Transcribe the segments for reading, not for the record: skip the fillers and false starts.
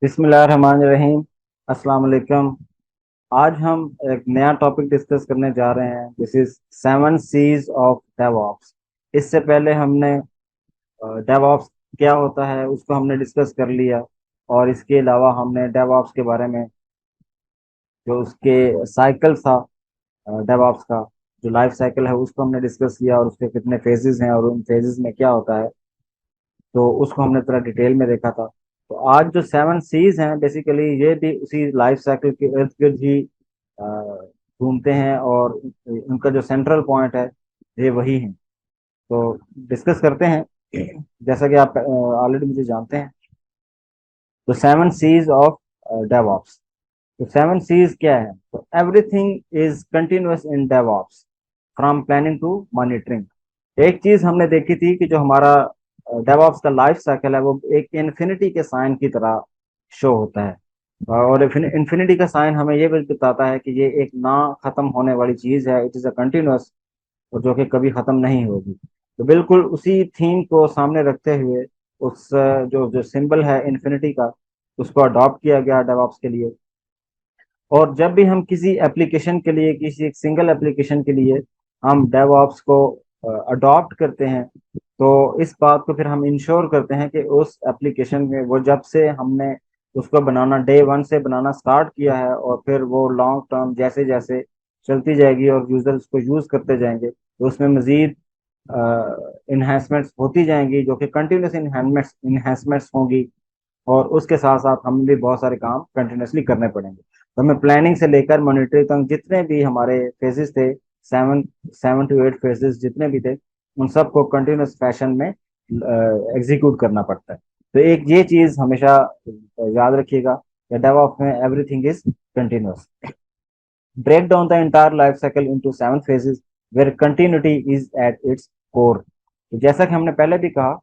बिस्मिल्लाहिर्रहमानिर्रहीम। अस्सलाम वालेकुम। आज हम एक नया टॉपिक डिस्कस करने जा रहे हैं। This is 7 C's of DevOps. इससे पहले हमने डेवऑप्स क्या होता है उसको हमने डिस्कस कर लिया, और इसके अलावा हमने डेवऑप्स के बारे में जो उसके साइकिल था, डेवऑप्स का जो लाइफ साइकिल है उसको हमने डिस्कस किया, और उसके कितने फेजेस हैं और उन फेजेस में क्या होता है, तो उसको हमने थोड़ा डिटेल में देखा था। तो आज जो 7 C's हैं बेसिकली ये भी उसी लाइफ साइकिल के इर्द गिर्द ही अ, घूमते हैं, और उनका जो सेंट्रल पॉइंट है ये वही है। तो डिस्कस करते हैं। जैसा कि आप ऑलरेडी मुझे जानते हैं, तो 7 C's ऑफ डेवऑप्स। तो 7 C's क्या है? तो everything is continuous in DevOps, from planning to monitoring. एक चीज हमने देखी थी कि जो हमारा डेवऑप्स का लाइफ साइकिल है वो एक इन्फिनिटी के साइन की तरह शो होता है। और इन्फिनिटी का साइन हमें ये भी बताता है कि ये एक ना खत्म होने वाली चीज है, इट इज अ कंटिन्यूअस, और जो कि कभी खत्म नहीं होगी। तो बिल्कुल उसी थीम को सामने रखते हुए उस जो जो सिंबल है इन्फिनिटी का, उसको अडॉप्ट किया गया डेवऑप्स के लिए। और जब भी हम किसी एप्लीकेशन के लिए, किसी एक सिंगल एप्लीकेशन के लिए हम डेवऑप्स को अडॉप्ट करते हैं, तो इस बात को फिर हम इंश्योर करते हैं कि उस एप्लीकेशन में वो जब से हमने उसको बनाना डे वन से बनाना स्टार्ट किया है, और फिर वो लॉन्ग टर्म जैसे जैसे चलती जाएगी और यूजर उसको यूज करते जाएंगे, तो उसमें मजीद इन्हेंसमेंट्स होती जाएंगी, जो कि कंटिन्यूस इन्हेंसमेंट्स होंगी। और उसके साथ साथ हम भी बहुत सारे काम कंटिन्यूसली करने पड़ेंगे। तो हमें प्लानिंग से लेकर मॉनिटरिंग तक जितने भी हमारे फेजेस थे, सेवन 7 to 8 फेजेस जितने भी थे, उन सबको कंटिन्यूस फैशन में एग्जीक्यूट करना पड़ता है। तो एक ये चीज हमेशा याद रखिएगा कि डेवऑप्स में everything is continuous. Break down the entire life cycle into 7 phases where continuity is at its core. तो जैसा कि हमने पहले भी कहा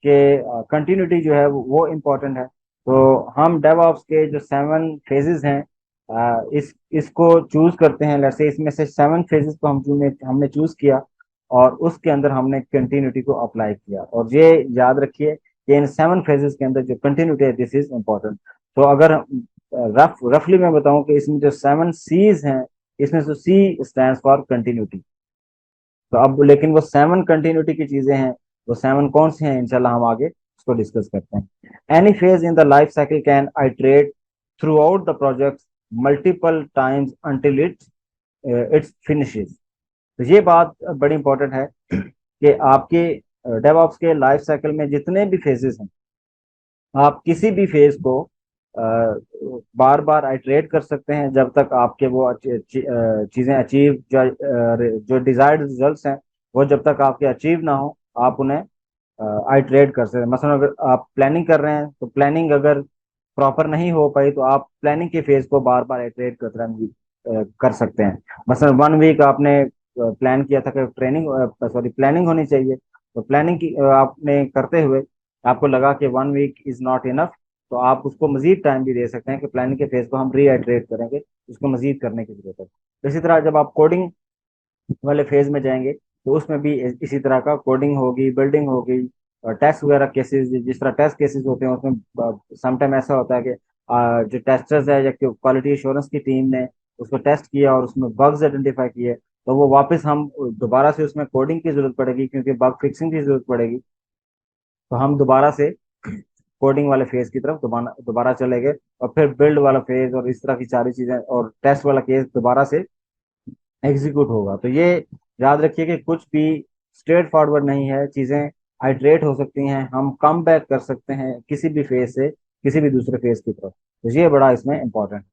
कि कंटिन्यूटी जो है वो इम्पोर्टेंट है। तो हम डेवऑप्स के जो 7 फेजेस हैं, इस इसको चूज करते हैं। लेट्स से इसमें से 7 फेजेस को हमने चूज किया, और उसके अंदर हमने कंटिन्यूटी को अप्लाई किया। और ये याद रखिए कि इन 7 फेजेस के अंदर जो कंटिन्यूटी है, दिस इज इम्पोर्टेंट। तो अगर रफली मैं बताऊं कि इसमें जो 7 C's हैं, इसमें से सी स्टैंड फॉर कंटिन्यूटी। तो अब लेकिन वो 7 कंटिन्यूटी की चीजें हैं, वो 7 कौन सी हैं, इंशाल्लाह हम आगे उसको डिस्कस करते हैं। Any phase in the life cycle can iterate through out the project multiple times until it's finishes. तो ये बात बड़ी इंपॉर्टेंट है कि आपके डेवऑप्स के लाइफ साइकिल में जितने भी फेजेस हैं, आप किसी भी फेज को बार बार आइटरेट कर सकते हैं जब तक आपके वो चीजें अचीव, जो डिजायर्ड रिजल्ट्स हैं वो जब तक आपके अचीव ना हो, आप उन्हें आइटरेट कर सकते हैं। मसलन अगर आप प्लानिंग कर रहे हैं, तो प्लानिंग अगर प्रॉपर नहीं हो पाई, तो आप प्लानिंग के फेज को बार बार आइटरेट कर सकते हैं। मसलन 1 वीक आपने प्लान किया था कि ट्रेनिंग, सॉरी, प्लानिंग होनी चाहिए। तो प्लानिंग की आपने करते हुए आपको लगा कि 1 वीक इज नॉट इनफ, तो आप उसको मजीद टाइम भी दे सकते हैं कि प्लानिंग के फेज को हम रीआइट्रेट करेंगे, उसको मजीद करने की जरूरत है। तो इसी तरह जब आप कोडिंग वाले फेज में जाएंगे, तो उसमें भी इसी तरह का कोडिंग होगी, बिल्डिंग होगी, और टेस्ट वगैरह केसेस, जिस तरह टेस्ट केसेस होते हैं उसमें समटाइम ऐसा होता है कि जो टेस्टर्स है या क्वालिटी एश्योरेंस की टीम ने उसको टेस्ट किया और उसमें बग्स आइडेंटिफाई किए, तो वो वापस हम दोबारा से उसमें कोडिंग की जरूरत पड़ेगी, क्योंकि बग फिक्सिंग की जरूरत पड़ेगी। तो हम दोबारा से कोडिंग वाले फेज की तरफ दोबारा दोबारा चले गए, और फिर बिल्ड वाला फेज और इस तरह की सारी चीजें, और टेस्ट वाला केस दोबारा से एग्जीक्यूट होगा। तो ये याद रखिए कि कुछ भी स्ट्रेट फॉरवर्ड नहीं है, चीजें आइटरेट हो सकती हैं, हम कम बैक कर सकते हैं किसी भी फेज से किसी भी दूसरे फेज की तरफ। तो ये बड़ा इसमें इंपॉर्टेंट।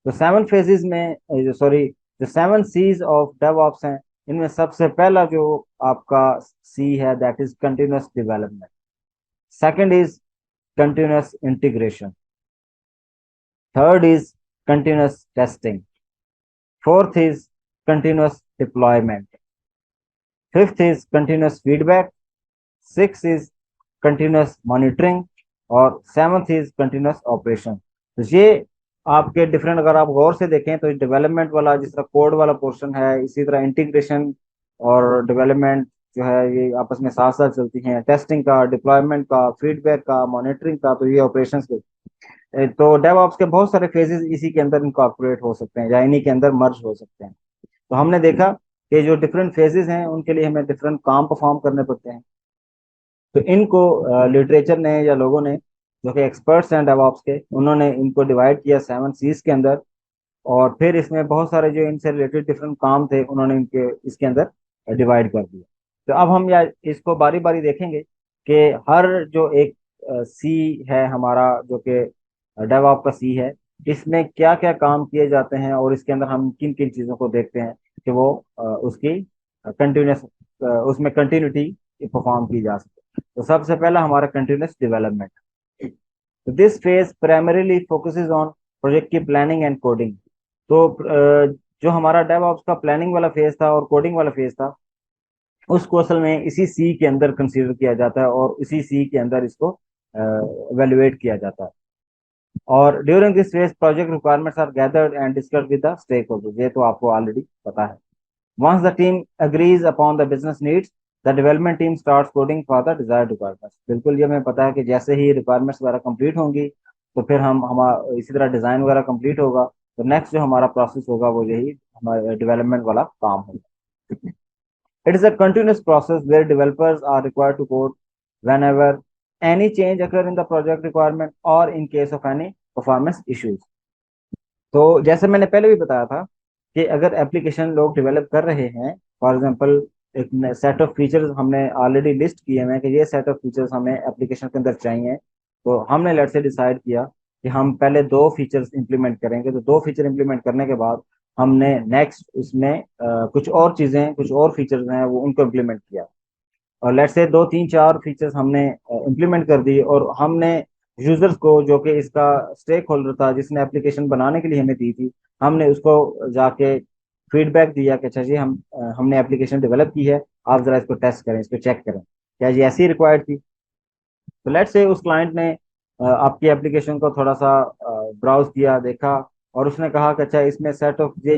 तो 7 फेजेस में, जो सॉरी, जो 7 C's ऑफ डेवऑप्स हैं, इनमें सबसे पहला जो आपका सी है, that is continuous development. Second is continuous integration. Third is continuous testing. Fourth is continuous deployment. Fifth is continuous feedback. Sixth is continuous monitoring. और सेवन्थ इज कंटिन्यूस ऑपरेशन। तो ये आपके डिफरेंट, अगर आप गौर से देखें तो डेवलपमेंट वाला जिस तरह कोड वाला पोर्शन है, इसी तरह इंटीग्रेशन और डेवलपमेंट जो है ये आपस में साथ साथ चलती हैं, टेस्टिंग का, डिप्लॉयमेंट का, फीडबैक का, मॉनिटरिंग का, तो ये ऑपरेशंस के तो डेवऑप्स के बहुत सारे फेजेस इसी के अंदर इनकॉर्पोरेट हो सकते हैं या इन्हीं के अंदर मर्ज हो सकते हैं। तो हमने देखा कि जो डिफरेंट फेजेस हैं उनके लिए हमें डिफरेंट काम परफॉर्म करने पड़ते हैं। तो इनको लिटरेचर ने या लोगों ने जो कि एक्सपर्ट्स हैं डेवऑप्स के, उन्होंने इनको डिवाइड किया 7 Cs के अंदर। और फिर इसमें बहुत सारे जो इनसे रिलेटेड डिफरेंट काम थे उन्होंने इनके इसके अंदर डिवाइड कर दिया। तो अब हम या इसको बारी बारी देखेंगे कि हर जो एक सी है हमारा, जो कि डेवऑप का सी है, इसमें क्या क्या काम किए जाते हैं और इसके अंदर हम किन किन चीज़ों को देखते हैं कि वो उसकी कंटिन्यूस उसमें कंटिन्यूटी परफॉर्म की जा सके। तो सबसे पहला हमारा continuous development. This phase primarily focuses on project की प्लानिंग एंड कोडिंग। तो जो हमारा डेवऑप्स का प्लानिंग वाला फेज था और कोडिंग वाला फेज था, उसको असल में इसी सी के अंदर कंसीडर किया जाता है और इसी सी के अंदर इसको एवेल्युएट किया जाता है। और during this phase project requirements are gathered and discussed with the stakeholders. ये तो आपको ऑलरेडी पता है। Once the team agrees upon the business needs, the development team starts coding for the desired requirements. बिल्कुल, ये हमें पता है कि जैसे ही रिक्वायरमेंट्स वगैरह कंप्लीट होंगी तो फिर हम इसी तरह डिजाइन वगैरह कंप्लीट होगा तो नेक्स्ट जो हमारा प्रोसेस होगा वो यही हमारा डेवलपमेंट वाला काम होगा। It is a continuous process where developers are required to code whenever any change occur in the project requirement or in case of any performance issues। तो जैसे मैंने पहले भी बताया था कि अगर एप्लीकेशन लोग डेवलप कर रहे हैं, फॉर एग्जांपल एक सेट ऑफ फीचर्स हमने ऑलरेडी लिस्ट किए हैं कि ये सेट ऑफ फीचर्स हमें एप्लीकेशन के अंदर चाहिए, तो हमने लेट से डिसाइड किया कि हम पहले 2 फीचर्स इंप्लीमेंट करेंगे। तो 2 फीचर इंप्लीमेंट करने के बाद हमने नेक्स्ट उसमें कुछ और चीजें, कुछ और फीचर्स हैं वो उनको इम्प्लीमेंट किया। और लेट्स से 2 3 4 फीचर्स हमने इम्प्लीमेंट कर दी और हमने यूजर्स को, जो कि इसका स्टेक होल्डर था जिसने एप्लीकेशन बनाने के लिए हमें दी थी, हमने उसको जाके फीडबैक दिया कि अच्छा जी हमने एप्लीकेशन डेवलप की है, आप जरा इसको टेस्ट करें, इसको चेक करें क्या ये ऐसी रिक्वायर्ड थी। तो लेट्स से उस क्लाइंट ने आपकी एप्लीकेशन को थोड़ा सा ब्राउज किया, देखा, और उसने कहा कि अच्छा इसमें सेट ऑफ ये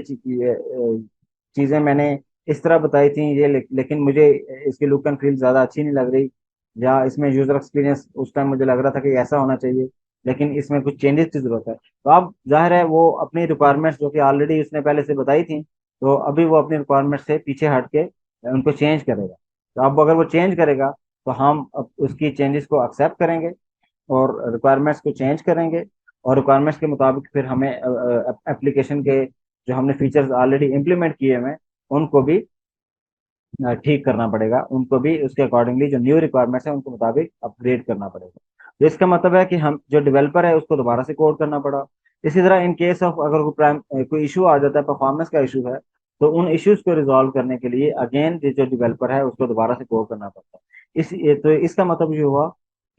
चीजें मैंने इस तरह बताई थी ये, लेकिन मुझे इसकी लुक एंड फील ज्यादा अच्छी नहीं लग रही, या इसमें यूजर एक्सपीरियंस उस टाइम मुझे लग रहा था कि ऐसा होना चाहिए, लेकिन इसमें कुछ चेंजेस की जरूरत है। तो अब जाहिर है वो अपनी रिक्वायरमेंट्स जो कि ऑलरेडी उसने पहले से बताई थी, तो अभी वो अपनी रिक्वायरमेंट से पीछे हट के उनको चेंज करेगा। तो अब अगर वो चेंज करेगा तो हम अब उसकी चेंजेस को एक्सेप्ट करेंगे और रिक्वायरमेंट्स को चेंज करेंगे, और रिक्वायरमेंट्स के मुताबिक फिर हमें एप्लीकेशन के जो हमने फीचर्स ऑलरेडी इम्प्लीमेंट किए हुए हैं उनको भी ठीक करना पड़ेगा, उनको भी उसके अकॉर्डिंगली जो न्यू रिक्वायरमेंट्स है उनके मुताबिक अपग्रेड करना पड़ेगा। तो इसका मतलब है कि हम जो डेवलपर है उसको दोबारा से कोड करना पड़ा। इसी तरह इन केस ऑफ अगर कोई इशू आ जाता है, परफॉर्मेंस का इशू है, तो उन इश्यूज को रिजॉल्व करने के लिए अगेन जो डेवलपर है उसको दोबारा से कोड करना पड़ता है। तो इसका मतलब ये हुआ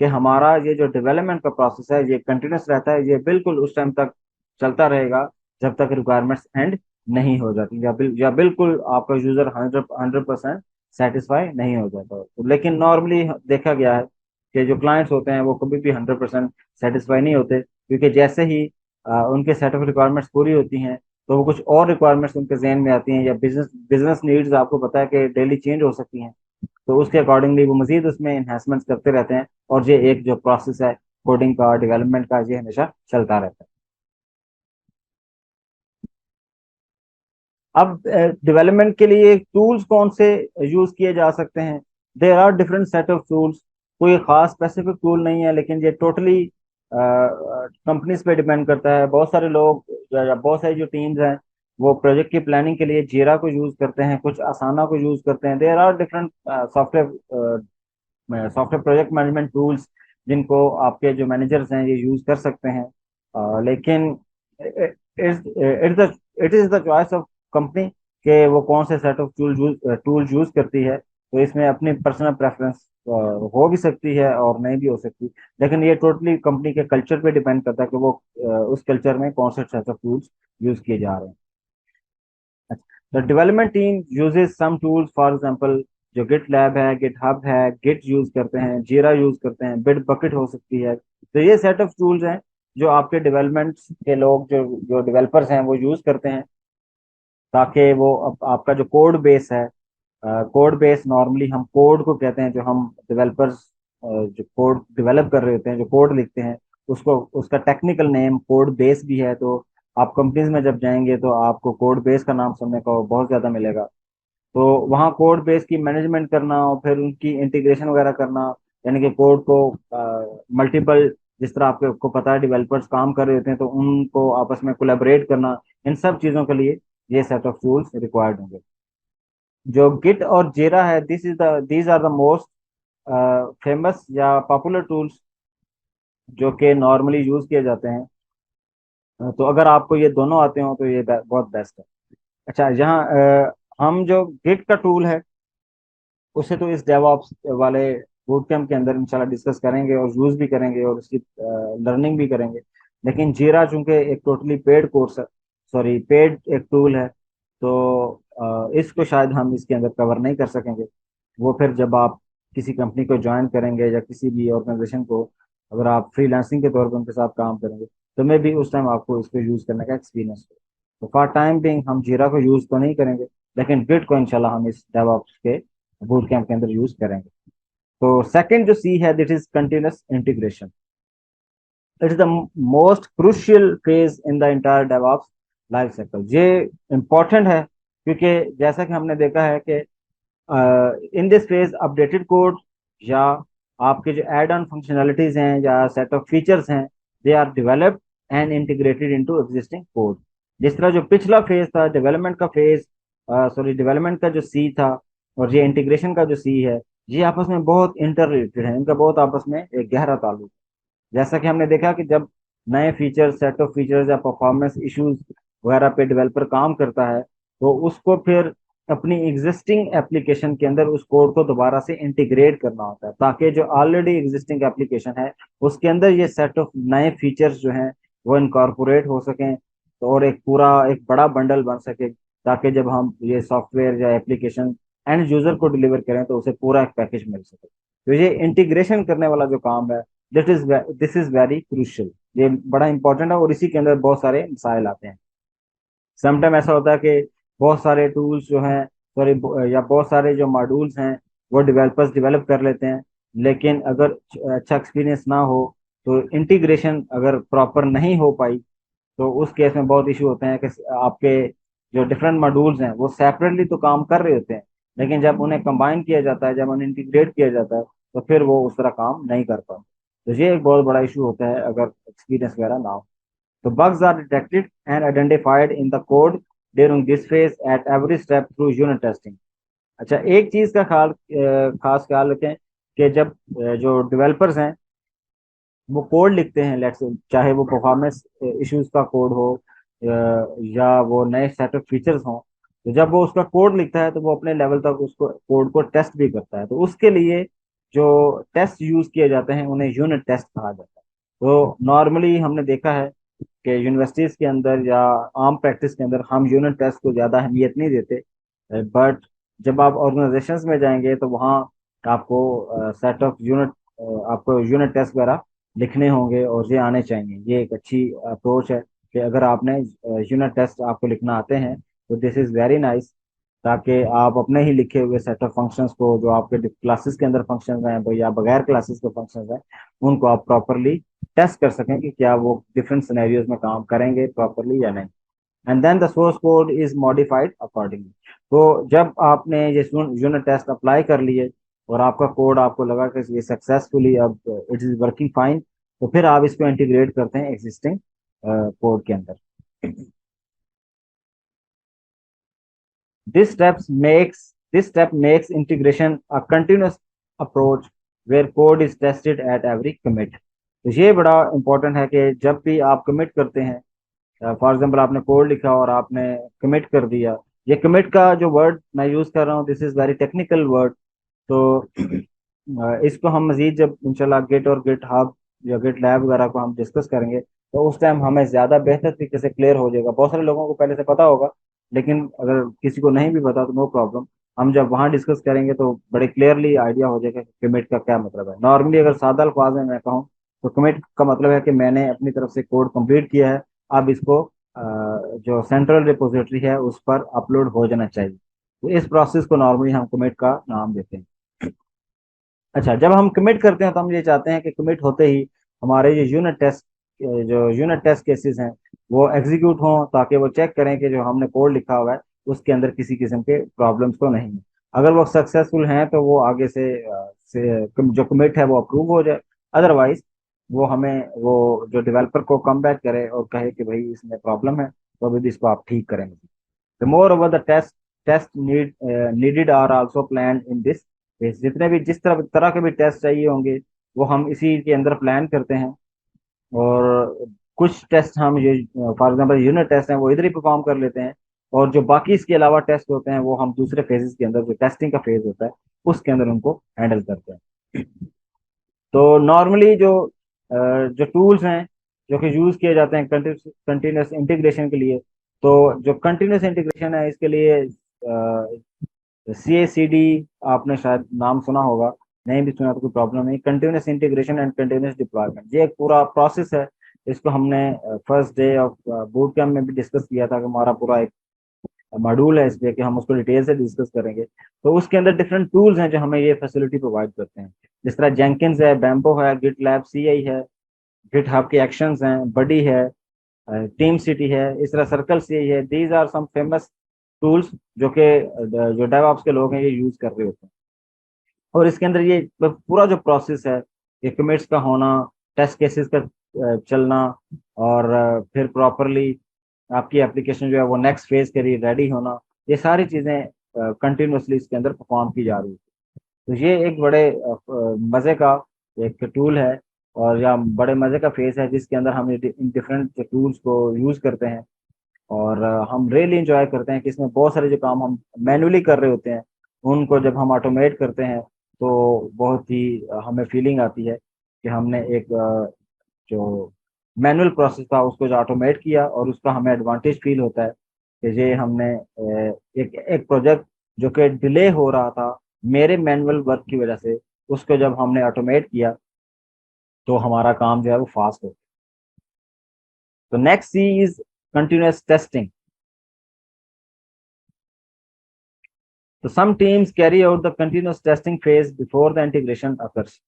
कि हमारा ये जो डेवलपमेंट का प्रोसेस है ये कंटिन्यूस रहता है, ये बिल्कुल उस टाइम तक चलता रहेगा जब तक रिक्वायरमेंट्स एंड नहीं हो जाती, या बिल्कुल आपका यूजर 100% सेटिस्फाई नहीं हो जाता। तो लेकिन नॉर्मली देखा गया है कि जो क्लाइंट्स होते हैं वो कभी भी 100% सेटिस्फाई नहीं होते, क्योंकि जैसे ही उनके सेट ऑफ रिक्वायरमेंट्स पूरी होती हैं तो वो कुछ और रिक्वायरमेंट्स उनके जहन में आती हैं, या बिजनेस बिजनेस नीड्स आपको पता है कि डेली चेंज हो सकती हैं, तो उसके अकॉर्डिंगली वो मजीद उसमें इन्हेंसमेंट्स करते रहते हैं, और ये एक जो प्रोसेस है कोडिंग का, डेवलपमेंट का, ये हमेशा चलता रहता है। अब डेवलपमेंट के लिए टूल्स कौन से यूज किए जा सकते हैं? There are different set of tools. कोई खास स्पेसिफिक टूल नहीं है, लेकिन ये टोटली कंपनीज पे डिपेंड करता है। बहुत सारे लोग या बहुत सारी जो टीम्स हैं वो प्रोजेक्ट की प्लानिंग के लिए जीरा को यूज करते हैं, कुछ आसाना को यूज करते हैं। There are different software software project management tools जिनको आपके जो मैनेजर्स हैं ये यूज कर सकते हैं। लेकिन it is the choice of company के वो कौन से सेट ऑफ टूल यूज करती है। तो इसमें अपनी पर्सनल प्रेफरेंस हो भी सकती है और नहीं भी हो सकती, लेकिन ये टोटली कंपनी के कल्चर पे डिपेंड करता है कि वो उस कल्चर में कौन से सेट ऑफ टूल्स यूज किए जा रहे हैं। The development team uses some tools, for example जो गिट लैब है, गिट हब है, गिट यूज करते हैं, जीरा यूज करते हैं, बिट बकेट हो सकती है। तो ये सेट ऑफ टूल्स हैं जो आपके डेवलपमेंट के लोग, जो जो डेवलपर्स हैं वो यूज करते हैं, ताकि वो आपका जो कोड बेस है, कोड बेस नॉर्मली हम कोड को कहते हैं, जो हम डेवलपर्स जो कोड डेवलप कर रहे होते हैं, जो कोड लिखते हैं, उसको उसका टेक्निकल नेम कोड बेस भी है। तो आप कंपनीज में जब जाएंगे तो आपको कोड बेस का नाम सुनने को बहुत ज़्यादा मिलेगा। तो वहाँ कोड बेस की मैनेजमेंट करना और फिर उनकी इंटीग्रेशन वगैरह करना, यानी कि कोड को मल्टीपल, जिस तरह आपको पता है डेवलपर्स काम कर रहे होते हैं तो उनको आपस में कोलैबोरेट करना, इन सब चीज़ों के लिए ये सेट ऑफ टूल्स रिक्वायर्ड होंगे। जो गिट और जेरा है, these are the most famous या पॉपुलर टूल्स जो कि नॉर्मली यूज किए जाते हैं। तो अगर आपको ये दोनों आते हो तो ये बहुत बेस्ट है। अच्छा, यहाँ हम जो गिट का टूल है उसे तो इस डेवऑप्स वाले बूट कैंप के अंदर इंशाल्लाह डिस्कस करेंगे और यूज भी करेंगे और उसकी लर्निंग भी करेंगे। लेकिन जीरा चूंकि एक टोटली पेड कोर्स है, सॉरी पेड एक टूल है, तो इसको शायद हम इसके अंदर कवर नहीं कर सकेंगे। वो फिर जब आप किसी कंपनी को ज्वाइन करेंगे या किसी भी ऑर्गेनाइजेशन को, अगर आप फ्रीलांसिंग के तौर पर उनके साथ काम करेंगे तो मे भी उस टाइम आपको इसको यूज करने का एक्सपीरियंस हो। तो फॉर टाइम बिंग हम जीरा को यूज तो नहीं करेंगे, लेकिन गिट को इंशाल्लाह हम इस डेवऑप्स के बूट कैंप के अंदर यूज करेंगे। तो सेकंड जो सी है, that is continuous integration. It is the most crucial phase in the entire DevOps life cycle. ये इंपॉर्टेंट है क्योंकि जैसा कि हमने देखा है कि in this phase updated code या आपके जो एड ऑन फंक्शनैलिटीज हैं या सेट ऑफ फीचर्स हैं, they are developed and integrated into existing code. जिस तरह जो पिछला फेज था डेवलपमेंट का फेज, सॉरी डेवलपमेंट का जो सी था और ये इंटीग्रेशन का जो सी है, ये आपस में बहुत इंटर रिलेटेड है, इनका बहुत आपस में एक गहरा ताल्लुक है। जैसा कि हमने देखा कि जब नए फीचर सेट ऑफ फीचर्स या परफॉर्मेंस इश्यूज वगैरह पे डेवलपर काम करता है तो उसको फिर अपनी एग्जिस्टिंग एप्लीकेशन के अंदर उस कोड को दोबारा से इंटीग्रेट करना होता है, ताकि जो ऑलरेडी एग्जिस्टिंग एप्लीकेशन है उसके अंदर ये सेट ऑफ नए फीचर्स जो हैं वो इनकॉर्पोरेट हो सकें, तो और एक पूरा एक बड़ा बंडल बन सके, ताकि जब हम ये सॉफ्टवेयर या एप्लीकेशन एंड यूजर को डिलीवर करें तो उसे पूरा एक पैकेज मिल सके। तो ये इंटीग्रेशन करने वाला जो काम है, दिस इज वेरी क्रूशियल। ये बड़ा इंपॉर्टेंट है और इसी के अंदर बहुत सारे मसाइल आते हैं। समटाइम ऐसा होता है कि बहुत सारे टूल्स जो हैं, सॉरी, या बहुत सारे जो मॉड्यूल्स हैं वो डेवलपर्स डेवलप कर लेते हैं, लेकिन अगर अच्छा एक्सपीरियंस ना हो तो इंटीग्रेशन अगर प्रॉपर नहीं हो पाई तो उस केस में बहुत इशू होते हैं कि आपके जो डिफरेंट मॉड्यूल्स हैं वो सेपरेटली तो काम कर रहे होते हैं, लेकिन जब उन्हें कंबाइन किया जाता है, जब उन्हें इंटीग्रेट किया जाता है तो फिर वो उस तरह काम नहीं कर पाते। तो ये एक बहुत बड़ा इशू होता है अगर एक्सपीरियंस वगैरह ना हो। The bugs are detected and identified in the code during this phase at every step through unit testing। अच्छा, एक चीज का खास ख्याल रखें कि जब जो डेवलपर्स हैं वो कोड लिखते हैं, लेट्स चाहे वो परफॉर्मेंस इश्यूज का कोड हो या वो नए सेट ऑफ फीचर्स हों, तो जब वो उसका कोड लिखता है तो वो अपने लेवल तक उसको कोड को टेस्ट भी करता है। तो उसके लिए जो टेस्ट यूज किए जाते हैं उन्हें यूनिट टेस्ट कहा जाता है। तो नॉर्मली हमने देखा है कि यूनिवर्सिटीज के अंदर या आम प्रैक्टिस के अंदर हम यूनिट टेस्ट को ज़्यादा अहमियत नहीं देते, बट जब आप ऑर्गेनाइजेशंस में जाएंगे तो वहाँ आपको सेट ऑफ यूनिट आपको यूनिट टेस्ट वगैरह लिखने होंगे और ये आने चाहिए। ये एक अच्छी अप्रोच है कि अगर आपने यूनिट टेस्ट आपको लिखना आते हैं तो दिस इज़ वेरी नाइस, ताकि आप अपने ही लिखे हुए सेट ऑफ फंक्शंस को जो आपके क्लासेस के अंदर फंक्शंस हैं या बगैर क्लासेस के फंक्शंस हैं उनको आप प्रॉपरली टेस्ट कर सकें कि क्या वो डिफरेंट सिनेरियोज में काम करेंगे प्रॉपरली या नहीं। And then the source code is modified accordingly. तो जब आपने ये यूनिट टेस्ट अप्लाई कर लिए और आपका कोड आपको लगा कि ये सक्सेसफुली अब इट इज वर्किंग फाइन, तो फिर आप इसको इंटीग्रेट करते हैं एग्जिस्टिंग कोड के अंदर। This step makes integration a continuous approach where code is tested at every commit। तो ये बड़ा इंपॉर्टेंट है कि जब भी आप कमिट करते हैं, फॉर एग्जांपल आपने कोड लिखा और आपने कमिट कर दिया, ये कमिट का जो वर्ड मैं यूज कर रहा हूँ this is very technical word. तो इसको हम मजीद जब इंशाल्लाह गिट और गिट हब या गिट लैब वगैरह को हम डिस्कस करेंगे तो उस टाइम हमें ज्यादा बेहतर तरीके से क्लियर हो जाएगा। बहुत सारे लोगों को पहले से पता होगा, लेकिन अगर किसी को नहीं भी पता तो नो प्रॉब्लम, हम जब वहाँ डिस्कस करेंगे तो बड़े क्लियरली आइडिया हो जाएगा कि कमिट का क्या मतलब है। नॉर्मली अगर सादा अल्फाज में मैं कहूँ तो कमिट का मतलब है कि मैंने अपनी तरफ से कोड कंप्लीट किया है, अब इसको जो सेंट्रल रिपोजिटरी है उस पर अपलोड हो जाना चाहिए। तो इस प्रोसेस को नॉर्मली हम कमिट का नाम देते हैं। अच्छा, जब हम कमिट करते हैं तो हम ये चाहते हैं कि कमिट होते ही हमारे जो यूनिट टेस्ट केसेस हैं वो एग्जीक्यूट हों, ताकि वो चेक करें कि जो हमने कोड लिखा हुआ है उसके अंदर किसी किस्म के प्रॉब्लम्स तो नहीं है। अगर वो सक्सेसफुल हैं तो वो आगे से जो कमिट है वो अप्रूव हो जाए। अदरवाइज वो हमें वो जो डेवलपर को कम बैक करे और कहे कि भाई इसमें प्रॉब्लम है, तो अभी इसको आप ठीक करेंगे। The moreover, the needed are also planned in this phase। जितने भी जिस तरह तरह के भी टेस्ट चाहिए होंगे वो हम इसी के अंदर प्लान करते हैं। और कुछ टेस्ट हम ये फॉर एग्जांपल यूनिट टेस्ट हैं वो इधर ही परफॉर्म कर लेते हैं, और जो बाकी इसके अलावा टेस्ट होते हैं वो हम दूसरे फेजेस के अंदर, जो टेस्टिंग का फेज होता है उसके अंदर उनको हैंडल करते हैं। तो नॉर्मली जो टूल्स हैं जो कि यूज किए जाते हैं कंटिन्यूस इंटीग्रेशन के लिए, तो जो कंटिन्यूस इंटीग्रेशन है इसके लिए CI/CD आपने शायद नाम सुना होगा, नहीं भी सुना तो कोई प्रॉब्लम नहीं। Continuous integration and continuous deployment ये एक पूरा प्रोसेस है। इसको हमने first day of boot camp में भी डिस्कस किया था कि हमारा पूरा एक मॉड्यूल है इस पे कि हम उसको डिटेल से डिस्कस करेंगे। तो उसके अंदर डिफरेंट टूल्स हैं जो हमें ये फैसिलिटी प्रोवाइड करते हैं, जिस तरह जेंकिंस है, बैम्बो है, गिट लैब CI है, गिट हब के एक्शंस हैं, बडी है, टीम सिटी है, इस तरह सर्कल CI है। These are some famous tools जो डेवऑप्स के लोग हैं ये यूज कर रहे होते हैं। और इसके अंदर ये पूरा जो प्रोसेस है, ये कमिट्स का होना, टेस्ट केसेस का चलना, और फिर प्रॉपरली आपकी एप्लीकेशन जो है वो नेक्स्ट फेज के लिए रेडी होना, ये सारी चीजें कंटिन्यूसली इसके अंदर परफॉर्म की जा रही है। तो ये एक बड़े मजे का एक टूल है, और या बड़े मजे का फेज है जिसके अंदर हम इन डिफरेंट टूल्स को यूज करते हैं। और हम रियली इंजॉय करते हैं कि इसमें बहुत सारे जो काम हम मैन्युअली कर रहे होते हैं उनको जब हम ऑटोमेट करते हैं तो बहुत ही हमें फीलिंग आती है कि हमने एक जो मैनुअल प्रोसेस था उसको जो ऑटोमेट किया, और उसका हमें एडवांटेज फील होता है कि ये हमने एक एक प्रोजेक्ट जो कि डिले हो रहा था मेरे मैनुअल वर्क की वजह से, उसको जब हमने ऑटोमेट किया तो हमारा काम जो है वो फास्ट हो। तो next C is continuous testing. तो some teams carry out the continuous testing phase before the integration occurs.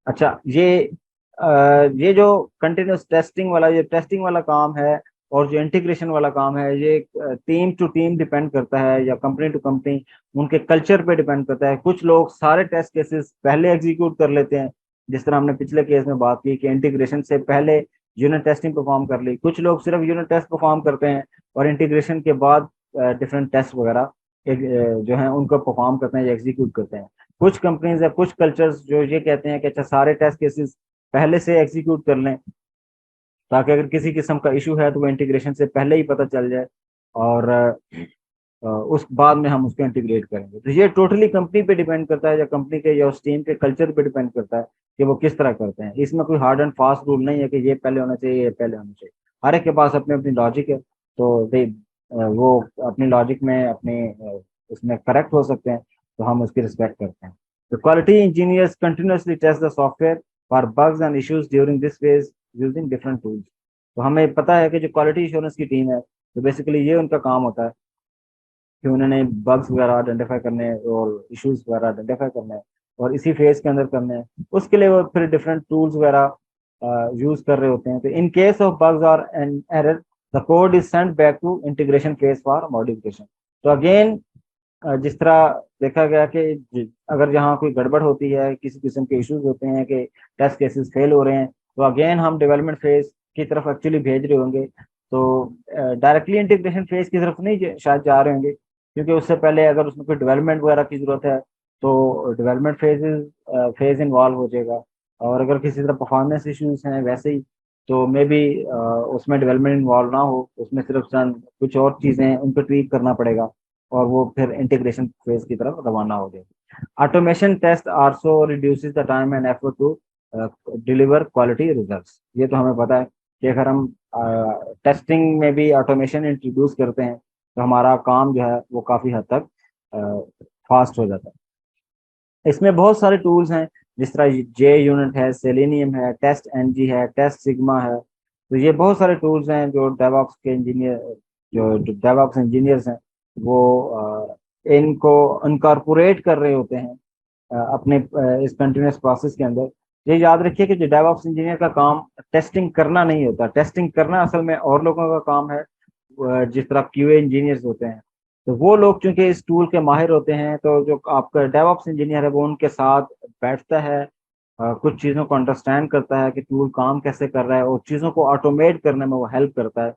अच्छा, ये जो कंटिन्यूस टेस्टिंग वाला, ये टेस्टिंग वाला काम है और जो इंटीग्रेशन वाला काम है, ये टीम टू टीम डिपेंड करता है या कंपनी टू कंपनी उनके कल्चर पे डिपेंड करता है। कुछ लोग सारे टेस्ट केसेस पहले एग्जीक्यूट कर लेते हैं, जिस तरह हमने पिछले केस में बात की कि इंटीग्रेशन से पहले यूनिट टेस्टिंग परफॉर्म कर ली। कुछ लोग सिर्फ यूनिट टेस्ट परफॉर्म करते हैं और इंटीग्रेशन के बाद डिफरेंट टेस्ट वगैरह जो है उनको परफॉर्म करते हैं या एग्जीक्यूट करते हैं। कुछ कंपनीज या कुछ कल्चर्स जो ये कहते हैं कि अच्छा सारे टेस्ट केसेस पहले से एग्जीक्यूट कर लें, ताकि अगर किसी किस्म का इशू है तो वो इंटीग्रेशन से पहले ही पता चल जाए, और उस बाद में हम उसको इंटीग्रेट करेंगे। तो ये टोटली कंपनी पे डिपेंड करता है या कंपनी के या उस टीम के कल्चर पे डिपेंड करता है कि वो किस तरह करते हैं। इसमें कोई हार्ड एंड फास्ट रूल नहीं है कि ये पहले होना चाहिए ये पहले होना चाहिए। हर एक के पास अपनी अपनी लॉजिक है, तो दे वो अपनी लॉजिक में अपने उसमें करेक्ट हो सकते हैं, तो हम उसकी रिस्पेक्ट करते हैं। तो quality engineers continuously test the software for bugs and issues during this phase using different tools. तो हमें पता है कि जो क्वालिटी इंश्योरेंस की टीम है, तो बेसिकली ये उनका काम होता है कि उन्होंने बग्स वगैरह आइडेंटिफाई करने हैं और इश्यूज वगैरह आइडेंटिफाई करने हैं, और इसी फेज के अंदर करने हैं। उसके लिए वो फिर डिफरेंट टूल्स वगैरह यूज कर रहे होते हैं। तो इन केस ऑफ बग्स और an error the code is send back to integration phase for modification. तो अगेन जिस तरह देखा गया कि अगर जहाँ कोई गड़बड़ होती है, किसी किस्म के इश्यूज होते हैं कि टेस्ट केसेस फेल हो रहे हैं, तो अगेन हम डेवलपमेंट फेज की तरफ एक्चुअली भेज रहे होंगे। तो डायरेक्टली इंटीग्रेशन फेज की तरफ नहीं शायद जा रहे होंगे, क्योंकि उससे पहले अगर उसमें कोई डेवलपमेंट वगैरह की जरूरत है तो डेवलपमेंट फेज इन्वॉल्व हो जाएगा। और अगर किसी तरह परफॉर्मेंस इश्यूज हैं वैसे ही, तो मे बी उसमें डेवलपमेंट इन्वॉल्व ना हो, उसमें सिर्फ चंद कुछ और चीज़ें उनको ट्वीक करना पड़ेगा, और वो फिर इंटीग्रेशन फेज की तरफ रवाना हो जाएगी। Automation test also reduces the time and effort to deliver quality results. ये तो हमें पता है कि अगर हम टेस्टिंग में भी ऑटोमेशन इंट्रोड्यूस करते हैं तो हमारा काम जो है वो काफ़ी हद तक फास्ट हो जाता है। इसमें बहुत सारे टूल्स हैं, जिस तरह जे यूनिट है, सेलेनियम है, टेस्ट एनजी है, टेस्ट सिग्मा है। तो ये बहुत सारे टूल्स हैं जो डेवऑप्स के इंजीनियर जो डेवऑप्स इंजीनियर्स हैं वो इनको इनकॉर्पोरेट कर रहे होते हैं अपने इस कंटिन्यूस प्रोसेस के अंदर, ये याद रखिए कि जो डेवऑप्स इंजीनियर का काम टेस्टिंग करना नहीं होता, टेस्टिंग करना असल में और लोगों का काम है। जिस तरह क्यूए इंजीनियर्स होते हैं, तो वो लोग चूंकि इस टूल के माहिर होते हैं, तो जो आपका डेवऑप्स इंजीनियर है वो उनके साथ बैठता है, कुछ चीज़ों को अंडरस्टैंड करता है कि टूल काम कैसे कर रहा है, और चीज़ों को ऑटोमेट करने में वो हेल्प करता है।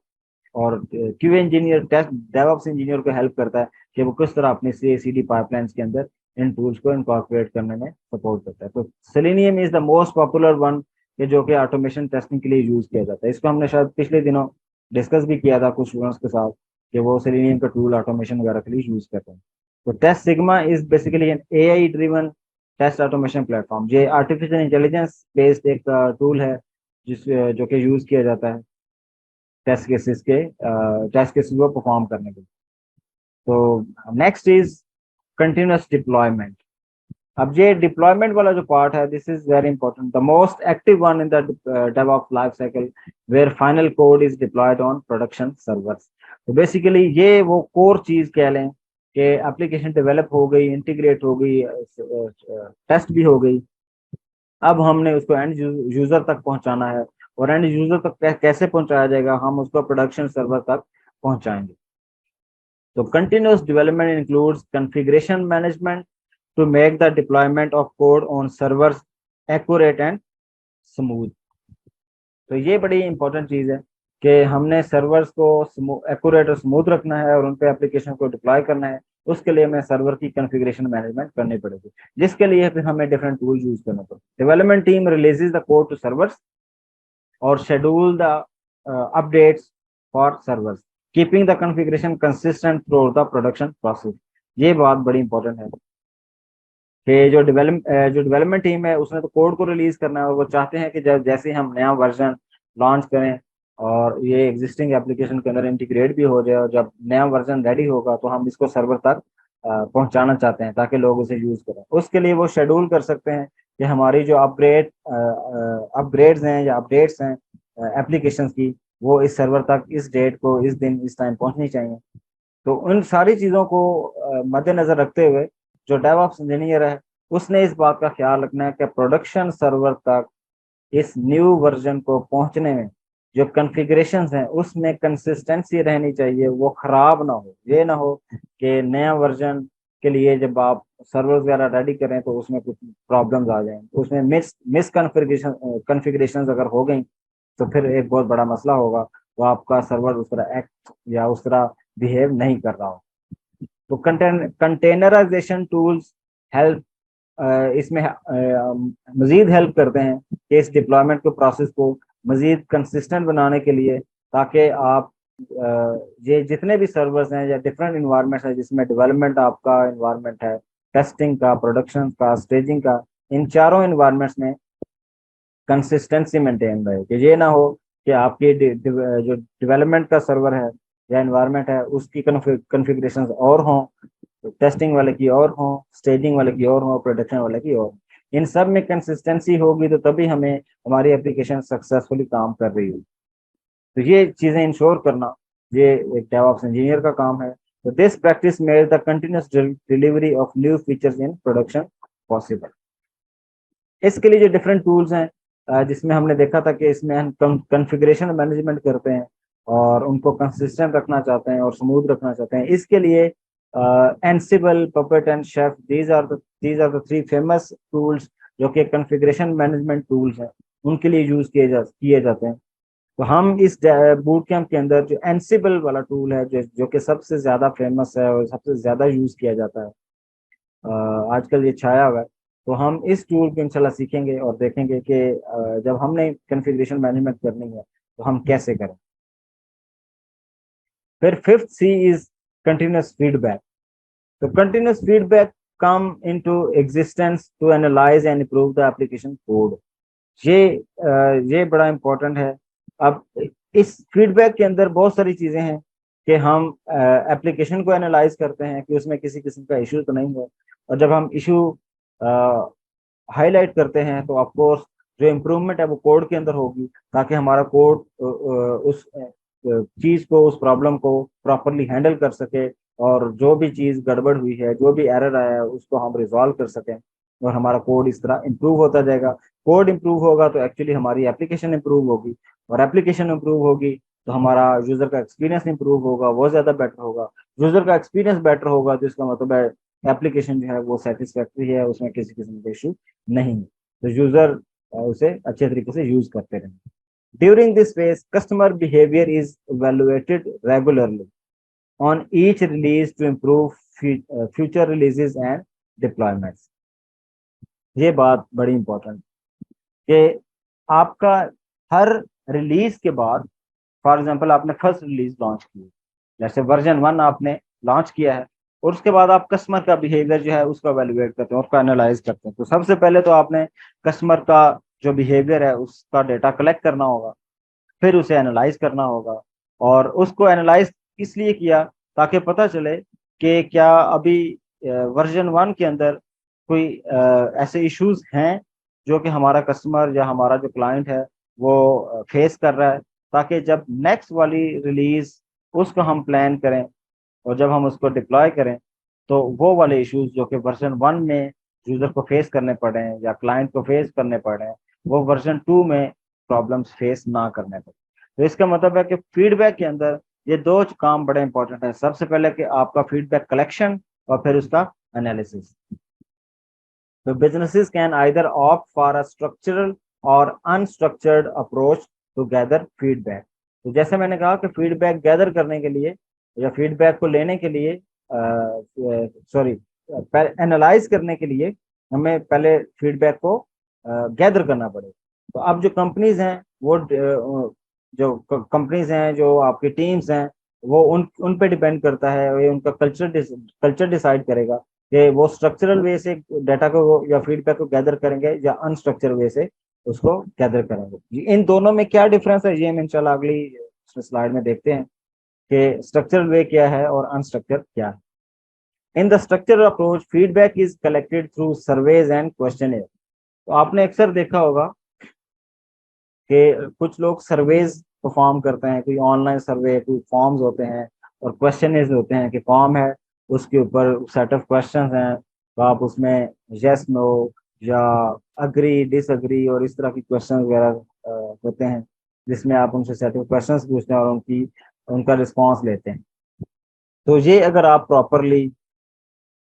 और QA engineer test DevOps engineer को हेल्प करता है कि वो किस तरह अपनी CI/CD पाइपलाइंस के अंदर इन टूल्स को इनकॉर्पोरेट करने में सपोर्ट करता है। तो selenium is the most popular one, कि जो कि ऑटोमेशन टेस्टिंग के लिए यूज किया जाता है। इसको हमने शायद पिछले दिनों डिस्कस भी किया था कुछ स्टूडेंट्स के साथ, कि वो सेलेनियम का टूल ऑटोमेशन वगैरह के लिए यूज करते हैं। तो Testsigma is basically an AI driven test automation platform. ये आर्टिफिशियल इंटेलिजेंस बेस्ड एक टूल है जो कि यूज किया जाता है टेस्ट केसेस को परफॉर्म करने के लिए। तो नेक्स्ट इज कंटिन्यूअस डिप्लॉयमेंट। अब ये डिप्लॉयमेंट वाला जो पार्ट है, this is very important, the most active one in the DevOps life cycle, where final code is deployed on production servers. तो बेसिकली ये वो कोर चीज कह लें कि एप्लीकेशन डेवलप हो गई, इंटीग्रेट हो गई, टेस्ट भी हो गई। अब हमने उसको एंड यूजर तक पहुंचाना है, और एंड यूजर तक कैसे पहुंचाया जाएगा, हम उसको प्रोडक्शन सर्वर तक पहुंचाएंगे। तो continuous development includes configuration management to make the deployment of code on servers accurate and smooth। तो ये बड़ी इंपॉर्टेंट चीज है कि हमने सर्वर्स को एक्यूरेट और स्मूथ रखना है, और उन पे एप्लीकेशन को डिप्लॉय करना है। उसके लिए हमें सर्वर की कॉन्फ़िगरेशन मैनेजमेंट करनी पड़ेगी, जिसके लिए फिर हमें डिफरेंट टूल यूज करना पड़ेगा। Development team releases the code to servers और schedule the updates for servers, keeping the configuration consistent through the production process. ये बात बड़ी इंपॉर्टेंट है कि जो डेवलपमेंट टीम है उसने तो कोड को रिलीज करना है, और वो चाहते हैं कि जब जैसे हम नया वर्जन लॉन्च करें और ये एग्जिस्टिंग एप्लीकेशन के अंदर इंटीग्रेट भी हो जाए, और जब नया वर्जन रेडी होगा तो हम इसको सर्वर तक पहुंचाना चाहते हैं ताकि लोग उसे यूज करें। उसके लिए वो शेड्यूल कर सकते हैं कि हमारी जो अपग्रेड्स हैं या अपडेट्स हैं एप्लीकेशन की, वो इस सर्वर तक इस डेट को, इस दिन, इस टाइम पहुंचनी चाहिए। तो उन सारी चीज़ों को मद्देनजर रखते हुए जो डेवऑप्स इंजीनियर है उसने इस बात का ख्याल रखना है कि प्रोडक्शन सर्वर तक इस न्यू वर्जन को पहुंचने में जो कॉन्फ़िगरेशंस हैं उसमें कंसिस्टेंसी रहनी चाहिए, वो खराब ना हो। ये ना हो कि नया वर्जन के लिए जब आप सर्वर वगैरह रेडी करें तो उसमें कुछ प्रॉब्लम्स आ जाएं, तो उसमें मिस कॉन्फ़िगरेशन अगर हो गई तो फिर एक बहुत बड़ा मसला होगा, वो आपका सर्वर उस तरह एक्ट या उस तरह बिहेव नहीं कर रहा हो। तो कंटेनराइजेशन टूल्स हेल्प इसमें मजीद हेल्प करते हैं कि इस डिप्लॉयमेंट के प्रोसेस को मजीद कंसिस्टेंट बनाने के लिए, ताकि आप ये जितने भी सर्वर्स हैं या डिफरेंट इन्वायरमेंट्स हैं जिसमें डेवलपमेंट आपका इन्वायरमेंट है, टेस्टिंग का, प्रोडक्शन का, स्टेजिंग का, इन चारों इन्वायरमेंट्स में कंसिस्टेंसी मेंटेन रहे। कि ये ना हो कि आपकी जो डेवलपमेंट का सर्वर है या एनवायरनमेंट है उसकी कॉन्फ़िगरेशन और हों, टेस्टिंग वाले की और हों, स्टेजिंग वाले की और हों, प्रोडक्शन वाले की और। इन सब में कंसिस्टेंसी होगी तो तभी हमें हमारी एप्लीकेशन सक्सेसफुली काम कर रही होगी। तो ये चीज़ें इंश्योर करना ये एक डेवऑप्स इंजीनियर का काम है। तो this practice made the continuous delivery of new features in production possible. इसके लिए जो डिफरेंट टूल्स हैं, जिसमें हमने देखा था कि इसमें हम कॉन्फ़िगरेशन मैनेजमेंट करते हैं और उनको कंसिस्टेंट रखना चाहते हैं और स्मूथ रखना चाहते हैं। इसके लिए Ansible, Puppet and Chef, these are the three famous tools जो कि कॉन्फ़िगरेशन मैनेजमेंट टूल्स हैं, उनके लिए यूज किए जाते हैं। तो हम इस बूट कैंप के अंदर जो एंसिबल वाला टूल है, जो कि सबसे ज्यादा फेमस है और सबसे ज्यादा यूज किया जाता है, आजकल ये छाया हुआ है, तो हम इस टूल को इंशाल्लाह सीखेंगे और देखेंगे कि जब हमने कॉन्फ़िगरेशन मैनेजमेंट करनी है तो हम कैसे करें। फिर fifth C is continuous feedback. तो continuous feedback come into existence to analyse and improve the application code. ये बड़ा इंपॉर्टेंट है। अब इस फीडबैक के अंदर बहुत सारी चीजें हैं कि हम एप्लीकेशन को एनालाइज करते हैं कि उसमें किसी किस्म का इशू तो नहीं है, और जब हम इशू हाईलाइट करते हैं तो ऑफ कोर्स जो इम्प्रूवमेंट है वो कोड के अंदर होगी, ताकि हमारा कोड उस चीज को, उस प्रॉब्लम को प्रॉपरली हैंडल कर सके, और जो भी चीज गड़बड़ हुई है, जो भी एरर आया है उसको हम रिजॉल्व कर सकें। और हमारा कोड इस तरह इम्प्रूव होता जाएगा। कोड इम्प्रूव होगा तो एक्चुअली हमारी एप्लीकेशन इम्प्रूव होगी, और एप्लीकेशन इम्प्रूव होगी तो हमारा यूजर का एक्सपीरियंस इम्प्रूव होगा, वो ज्यादा बेटर होगा। यूजर का एक्सपीरियंस बेटर होगा तो इसका मतलब है एप्लीकेशन जो है वो सेटिस्फैक्ट्री है, उसमें किसी किस्म का इशू नहीं है, तो यूजर उसे अच्छे तरीके से यूज करते रहें। During this phase customer behaviour is evaluated regularly on each release to improve future releases and deployments। ये बात बड़ी इंपॉर्टेंट कि आपका हर रिलीज के बाद, फॉर एग्जांपल आपने फर्स्ट रिलीज लॉन्च की, जैसे वर्जन 1 आपने लॉन्च किया है, और उसके बाद आप कस्टमर का बिहेवियर जो है उसको एवेलुएट करते हैं, उसको एनालाइज करते हैं। तो सबसे पहले तो आपने कस्टमर का जो बिहेवियर है उसका डेटा कलेक्ट करना होगा, फिर उसे एनालाइज करना होगा। और उसको एनालाइज इसलिए किया ताकि पता चले कि क्या अभी वर्जन 1 के अंदर कोई ऐसे इश्यूज हैं जो कि हमारा कस्टमर या हमारा जो क्लाइंट है वो फेस कर रहा है, ताकि जब नेक्स्ट वाली रिलीज उसको हम प्लान करें और जब हम उसको डिप्लॉय करें तो वो वाले इश्यूज जो कि वर्जन 1 में यूजर को फेस करने पड़े हैं या क्लाइंट को फेस करने पड़े हैं, वो वर्जन 2 में प्रॉब्लम्स फेस ना करने पड़े। तो इसका मतलब है कि फीडबैक के अंदर ये दो काम बड़े इंपॉर्टेंट है। सबसे पहले कि आपका फीडबैक कलेक्शन और फिर उसका एनालिसिस। तो businesses can either opt for a structural or unstructured approach to gather feedback। तो जैसे मैंने कहा कि फीडबैक गैदर करने के लिए या फीडबैक को लेने के लिए, सॉरी, एनालाइज करने के लिए हमें पहले फीडबैक को गैदर करना पड़ेगा। तो अब जो कंपनीज हैं वो जो कंपनीज हैं, जो आपकी टीम्स हैं, वो उन पे डिपेंड करता है, ये उनका कल्चर डिसाइड करेगा कि वो स्ट्रक्चरल वे से डाटा को या फीडबैक को गैदर करेंगे या अनस्ट्रक्चर वे से उसको गैदर करेंगे। इन दोनों में क्या डिफरेंस है ये हम इंशाल्लाह अगली स्लाइड में देखते हैं कि स्ट्रक्चरल वे क्या है और अनस्ट्रक्चर क्या है। In the structural approach feedback is collected through surveys and questionnaire. तो आपने अक्सर देखा होगा कि कुछ लोग सर्वेज परफॉर्म करते हैं, कोई ऑनलाइन सर्वे, कोई फॉर्म्स होते हैं और क्वेश्चनर्स होते हैं कि फॉर्म है उसके ऊपर सेट ऑफ क्वेश्चंस हैं, तो आप उसमें यस नो या अग्री डिसअग्री और इस तरह की क्वेश्चन वगैरह होते हैं, जिसमें आप उनसे सेट ऑफ क्वेश्चंस पूछते हैं और उनका रिस्पॉन्स लेते हैं। तो ये अगर आप प्रॉपरली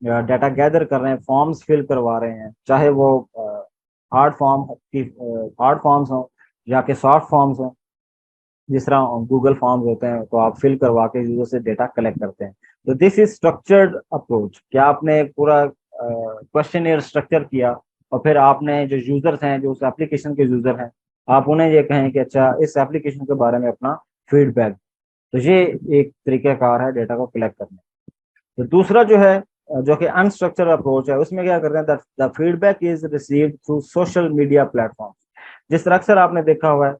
डाटा गैदर कर रहे हैं, फॉर्म्स फिल करवा रहे हैं, चाहे वो हार्ड फॉर्म्स हों या कि सॉफ्ट फॉर्म्स हों, जिस तरह गूगल फॉर्म्स होते हैं, तो आप फिल करवा के यूजर से डेटा कलेक्ट करते हैं। तो दिस इज स्ट्रक्चर्ड अप्रोच। क्या आपने पूरा क्वेश्चन स्ट्रक्चर किया और फिर आपने जो यूजर्स हैं, जो उस एप्लीकेशन के यूजर हैं, आप उन्हें ये कहें कि अच्छा इस एप्लीकेशन के बारे में अपना फीडबैक। तो ये एक तरीकाकार है डेटा को कलेक्ट करने। तो दूसरा जो है जो कि अनस्ट्रक्चर्ड अप्रोच है, उसमें क्या करते हैं, the feedback is received through social media platform. जिस तरह अक्सर आपने देखा हुआ है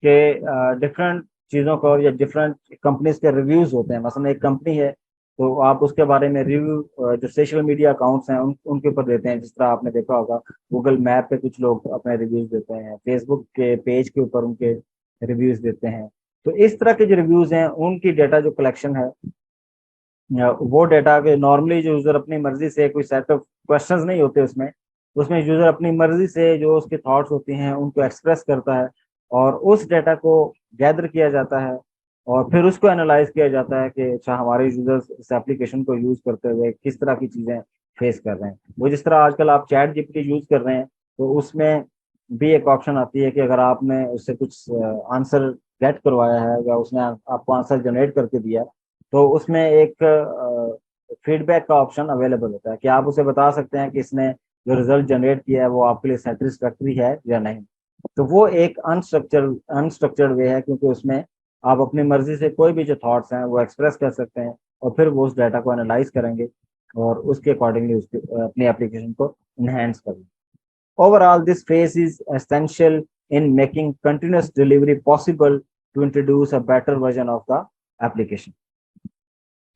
कि डिफरेंट चीज़ों को या डिफरेंट कंपनीज के रिव्यूज होते हैं। मसलन एक कंपनी है तो आप उसके बारे में रिव्यू जो सोशल मीडिया अकाउंट्स हैं उनके ऊपर देते हैं। जिस तरह आपने देखा होगा गूगल मैप पे कुछ लोग अपने रिव्यूज देते हैं, फेसबुक के पेज के ऊपर उनके रिव्यूज देते हैं। तो इस तरह के जो रिव्यूज हैं उनकी डेटा जो कलेक्शन है, वो डेटा के नॉर्मली जो यूजर अपनी मर्जी से, कोई सेट ऑफ क्वेश्चंस नहीं होते उसमें, उसमें यूजर अपनी मर्जी से जो उसके थॉट्स होती हैं उनको एक्सप्रेस करता है, और उस डेटा को गैदर किया जाता है और फिर उसको एनालाइज किया जाता है कि अच्छा हमारे यूजर्स इस एप्लीकेशन को यूज करते हुए किस तरह की चीजें फेस कर रहे हैं। वो जिस तरह आजकल आप चैट जीपीटी यूज कर रहे हैं, तो उसमें भी एक ऑप्शन आती है कि अगर आपने उससे कुछ आंसर गेट करवाया है या उसने आपको आंसर जनरेट करके दिया है, तो उसमें एक फीडबैक का ऑप्शन अवेलेबल होता है कि आप उसे बता सकते हैं कि इसने जो रिजल्ट जनरेट किया है वो आपके लिए सेटिस्फैक्ट्री है या नहीं। तो वो एक अनस्ट्रक्चर्ड वे है, क्योंकि उसमें आप अपनी मर्जी से कोई भी जो थॉट्स हैं वो एक्सप्रेस कर सकते हैं और फिर वो उस डाटा को एनालाइज करेंगे और उसके अकॉर्डिंगली उसके अपनी एप्लीकेशन को इनहेंस करेंगे। Overall this phase is essential in making continuous delivery possible to introduce a better version of the application.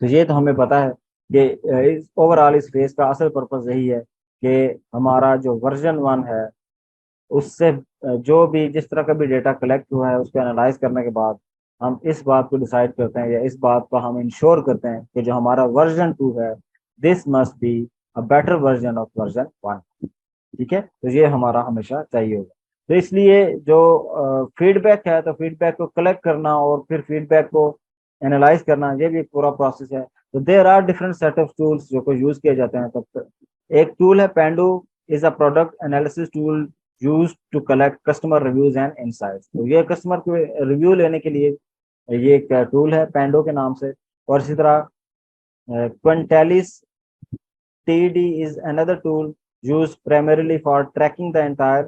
तो ये तो हमें पता है कि ओवरऑल इस फेज का असल पर्पज यही है कि हमारा जो वर्जन 1 है उससे जो भी जिस तरह का भी डेटा कलेक्ट हुआ है उसको एनालाइज करने के बाद हम इस बात को डिसाइड करते हैं या इस बात को हम इंश्योर करते हैं कि जो हमारा वर्जन 2 है, this must be a better version of version 1। ठीक है, तो ये हमारा हमेशा चाहिए होगा। तो इसलिए जो फीडबैक है, तो फीडबैक को कलेक्ट करना और फिर फीडबैक को एनालाइज करना, ये भी एक पूरा प्रोसेस है। तो there are different set of tools जो को यूज किए जाते हैं। तब एक टूल है Pendo, is a product analysis tool use to collect customer reviews and insights. तो ये कस्टमर के रिव्यू लेने के लिए ये एक टूल है पेंडो के नाम से। और इसी तरह क्विंटेलिस TED is another tool used primarily for tracking the entire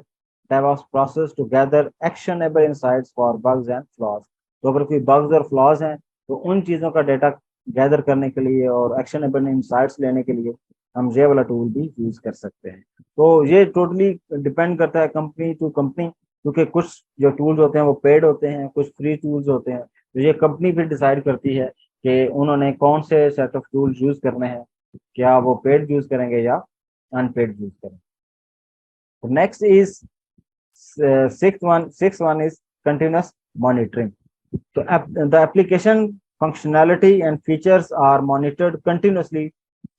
DevOps process to gather actionable insights for bugs and flaws. तो अगर कोई bugs और flaws हैं तो उन चीज़ों का डेटा गैदर करने के लिए और actionable insights लेने के लिए हम ये वाला टूल भी यूज कर सकते हैं। तो ये टोटली डिपेंड करता है कंपनी टू कंपनी, क्योंकि कुछ जो टूल्स होते हैं वो पेड होते हैं, कुछ फ्री टूल्स होते हैं। तो ये कंपनी फिर डिसाइड करती है कि उन्होंने कौन से सेट ऑफ टूल्स यूज करने हैं, क्या वो पेड यूज करेंगे या अनपेड यूज करेंगे। Next is six one is continuous monitoring. तो the application functionality and features are monitored continuously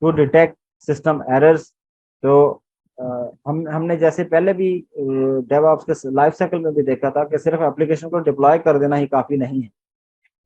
to detect system errors। तो हमने जैसे पहले भी DevOps के लाइफ साइकिल में भी देखा था कि सिर्फ एप्लीकेशन को डिप्लॉय कर देना ही काफी नहीं है,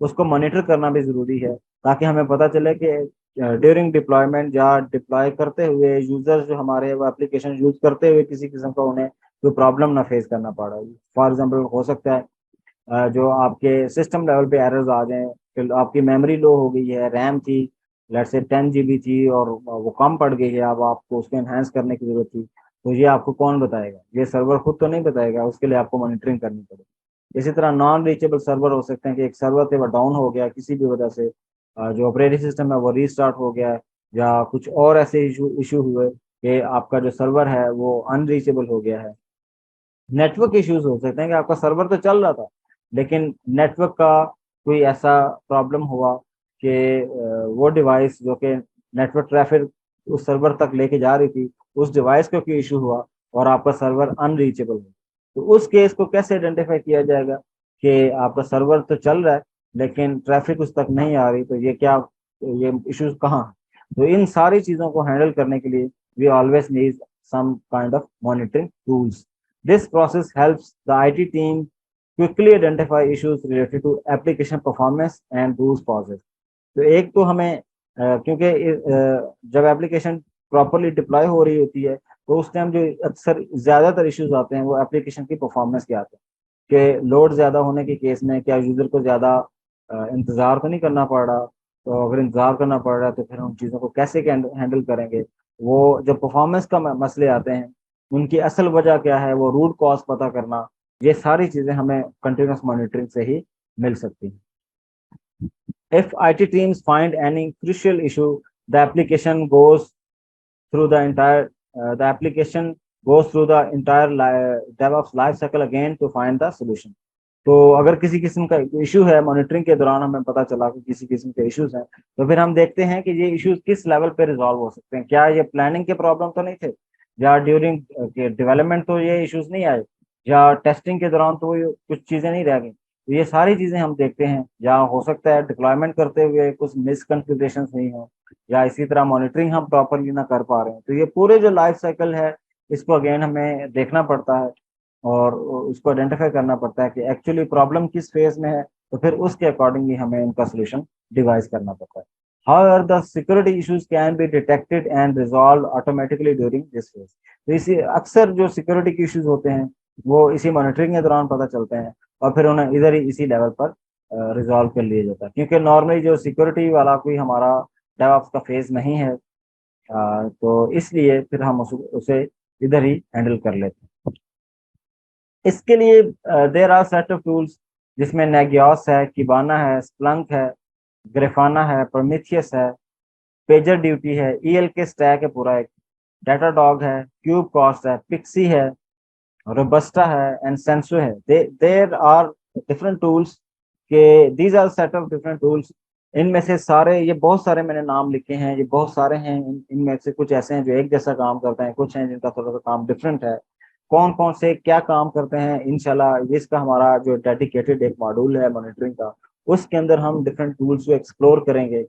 उसको मॉनिटर करना भी जरूरी है, ताकि हमें पता चले कि ड्यूरिंग डिप्लॉयमेंट या डिप्लॉय करते हुए यूजर्स जो हमारे वो एप्लीकेशन यूज करते हुए किसी किस्म का उन्हें कोई प्रॉब्लम ना फेस करना पड़ा। फॉर एग्जांपल हो सकता है जो आपके सिस्टम लेवल पे एरर्स आ जाएं कि आपकी मेमोरी लो हो गई है, रैम थी लेट से 10 GB थी और वो कम पड़ गई है, अब आपको उसको एनहांस करने की जरूरत थी। तो ये आपको कौन बताएगा? ये सर्वर खुद तो नहीं बताएगा, उसके लिए आपको मॉनिटरिंग करनी पड़ेगी। इसी तरह नॉन रीचेबल सर्वर हो सकते हैं कि एक सर्वर थे वो डाउन हो गया किसी भी वजह से, जो ऑपरेटिंग सिस्टम है वो रीस्टार्ट हो गया है, या कुछ और ऐसे इशू हुए कि आपका जो सर्वर है वो अनरीचेबल हो गया है। नेटवर्क इश्यूज हो सकते हैं कि आपका सर्वर तो चल रहा था लेकिन नेटवर्क का कोई ऐसा प्रॉब्लम हुआ कि वो डिवाइस जो कि नेटवर्क ट्रैफिक उस सर्वर तक लेके जा रही थी, उस डिवाइस को कोई इशू हुआ और आपका सर्वर अनरीचेबल हो। तो उस केस को कैसे आइडेंटिफाई किया जाएगा कि आपका सर्वर तो चल रहा है लेकिन ट्रैफिक उस तक नहीं आ रही, तो ये क्या, ये इश्यूज कहाँ हैं? तो इन सारी चीजों को हैंडल करने के लिए we always need some kind of monitoring tools. This process helps the IT team quickly identify issues related to application performance and root causes। तो एक तो हमें क्योंकि जब एप्लीकेशन प्रॉपरली डिप्लॉय हो रही होती है तो उस टाइम जो अक्सर ज्यादातर इश्यूज आते हैं वो एप्लीकेशन की परफॉर्मेंस के आते हैं, कि लोड ज्यादा होने के केस में क्या यूजर को ज्यादा इंतजार तो नहीं करना पड़ रहा। तो अगर इंतजार करना पड़ रहा है तो फिर उन चीज़ों को कैसे हैंडल करेंगे। वो जब परफॉर्मेंस का मसले आते हैं उनकी असल वजह क्या है, वो रूट कॉज पता करना, ये सारी चीजें हमें कंटिन्यूस मॉनिटरिंग से ही मिल सकती हैं। If IT teams find any crucial issue, the application goes through the entire the application goes through the entire DevOps life cycle again to find the solution। तो अगर किसी किस्म का इशू है, मॉनिटरिंग के दौरान हमें पता चला कि किसी किस्म के इश्यूज हैं, तो फिर हम देखते हैं कि ये इश्यूज किस लेवल पे रिजॉल्व हो सकते हैं। क्या ये प्लानिंग के प्रॉब्लम तो नहीं थे, या ड्यूरिंग डेवलपमेंट तो ये इश्यूज नहीं आए, या टेस्टिंग के दौरान तो ये कुछ चीजें नहीं रह गई। तो ये सारी चीजें हम देखते हैं, या हो सकता है डिप्लॉयमेंट करते हुए कुछ मिसकॉन्फ़िगरेशन नहीं हो, या इसी तरह मॉनिटरिंग हम प्रॉपरली ना कर पा रहे हैं। तो ये पूरे जो लाइफ साइकिल है इसको अगेन हमें देखना पड़ता है और उसको आइडेंटिफाई करना पड़ता है कि एक्चुअली प्रॉब्लम किस फेज में है, तो फिर उसके अकॉर्डिंगली हमें उनका सोल्यूशन डिवाइस करना पड़ता है। However, the security issues can be detected and resolved automatically during this phase। तो इसी अक्सर जो सिक्योरिटी के इश्यूज होते हैं वो इसी मॉनिटरिंग के दौरान पता चलते हैं और फिर उन्हें इधर ही इसी लेवल पर रिजॉल्व कर लिया जाता है, क्योंकि नॉर्मली जो सिक्योरिटी वाला कोई हमारा डेवऑप्स का फेज नहीं है, तो इसलिए फिर हम उसे इधर ही हैंडल कर लेते हैं। इसके लिए there are set of tools जिसमें नेगियोस है, किबाना है, स्प्लंक है, ग्रेफाना है, प्रोमीथियस है, पेजर ड्यूटी है, ELK स्टैक है पूरा एक, डाटाडॉग है, क्यूब कॉस्ट है, पिक्सी है, रोबस्टा है एंड सेंसो है। देर आर डिफरेंट टूल्स के these are set of different tools. इनमें से सारे, ये बहुत सारे मैंने नाम लिखे हैं, ये बहुत सारे हैं। इनमें से कुछ ऐसे हैं जो एक जैसा काम करते हैं, कुछ हैं जिनका थोड़ा सा काम डिफरेंट है। कौन कौन से क्या काम करते हैं, इंशाल्लाह ये इसका हमारा जो डेडिकेटेड एक मॉड्यूल है मॉनिटरिंग का, उसके अंदर हम डिफरेंट टूल्स को एक्सप्लोर करेंगे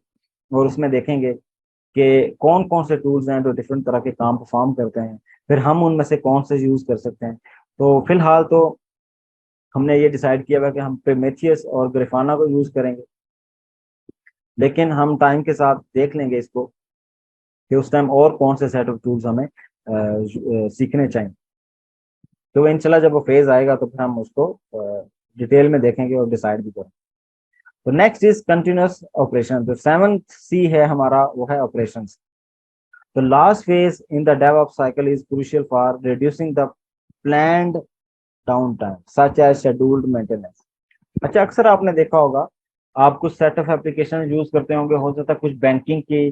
और उसमें देखेंगे कि कौन कौन से टूल्स हैं जो डिफरेंट तरह के काम परफॉर्म करते हैं, फिर हम उनमें से कौन से यूज कर सकते हैं। तो फिलहाल तो हमने ये डिसाइड किया हुआ कि हम प्रोमेथियस और ग्रिफाना को यूज करेंगे, लेकिन हम टाइम के साथ देख लेंगे इसको कि उस टाइम और कौन से सेट ऑफ टूल्स हमें सीखने चाहिए। तो इंशाल्लाह जब वो फेज आएगा तो फिर हम उसको डिटेल में देखेंगे और डिसाइड भी करेंगे। तो नेक्स्ट इज कंटिन्यूस ऑपरेशन। तो 7th C है हमारा, वो है operation. The last phase in the DevOps cycle is crucial for reducing the planned downtime, such as scheduled maintenance. अच्छा, अक्सर आपने देखा होगा, आप कुछ सेट ऑफ एप्लीकेशन यूज करते होंगे, हो सकता है कुछ बैंकिंग की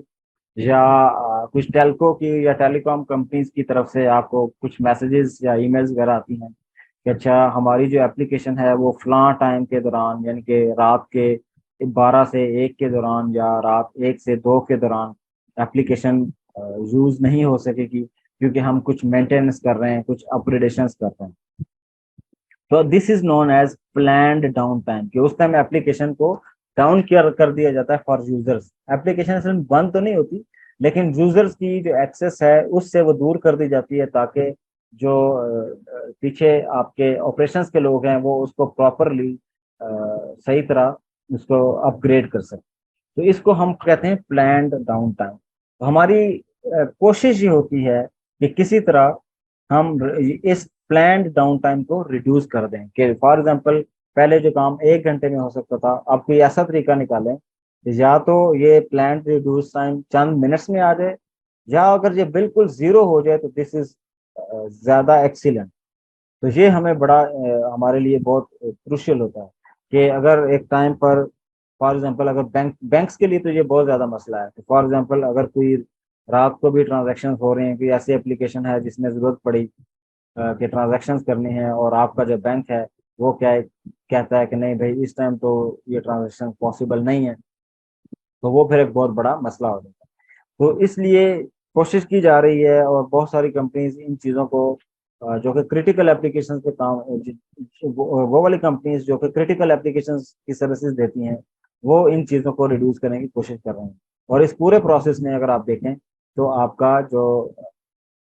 या कुछ टेलको की या टेलीकॉम कंपनीज की तरफ से आपको कुछ मैसेजेस या ईमेल्स वगैरह आती हैं कि अच्छा हमारी जो एप्लीकेशन है वो फलां टाइम के दौरान, यानी कि रात के 12 से 1 के दौरान या रात 1 से 2 के दौरान एप्लीकेशन यूज नहीं हो सकेगी, क्योंकि हम कुछ मेंटेनेंस कर रहे हैं, कुछ अपग्रेडेशंस कर रहे हैं। तो this is known as planned downtime, कि उस टाइम एप्लीकेशन को डाउन कर दिया जाता है फॉर यूजर्स। एप्लीकेशन असल में बंद तो नहीं होती, लेकिन यूजर्स की जो एक्सेस है उससे वो दूर कर दी जाती है, ताकि जो पीछे आपके ऑपरेशंस के लोग हैं वो उसको प्रॉपरली सही तरह उसको अपग्रेड कर सकें। तो इसको हम कहते हैं प्लान्ड डाउन टाइम। तो हमारी कोशिश ये होती है कि किसी तरह हम इस प्लान्ड डाउन टाइम को रिड्यूस कर दें, कि फॉर एग्जांपल पहले जो काम 1 घंटे में हो सकता था, आप कोई ऐसा तरीका निकालें या तो ये प्लान्ड रिड्यूस टाइम चंद मिनट्स में आ जाए, या अगर ये बिल्कुल जीरो हो जाए तो दिस इज ज्यादा एक्सीलेंट। तो ये हमें बड़ा हमारे लिए बहुत क्रुशियल होता है कि अगर एक टाइम पर, फॉर एग्जांपल अगर बैंक्स के लिए तो ये बहुत ज़्यादा मसला है। फॉर एग्जांपल अगर कोई रात को भी ट्रांजैक्शन हो रहे हैं, कोई ऐसी एप्लीकेशन है जिसमें ज़रूरत पड़ी कि ट्रांजैक्शंस करनी है, और आपका जो बैंक है वो क्या है, कहता है कि नहीं भाई इस टाइम तो ये ट्रांजैक्शन पॉसिबल नहीं है, तो वो फिर एक बहुत बड़ा मसला हो जाता है। तो इसलिए कोशिश की जा रही है, और बहुत सारी कंपनीज इन चीज़ों को जो कि क्रिटिकल एप्लीकेशंस पे काम, वो वाली कंपनीज जो कि क्रिटिकल एप्लीकेशंस की सर्विसेज देती हैं, वो इन चीज़ों को रिड्यूस करने की कोशिश कर रहे हैं। और इस पूरे प्रोसेस में अगर आप देखें तो आपका जो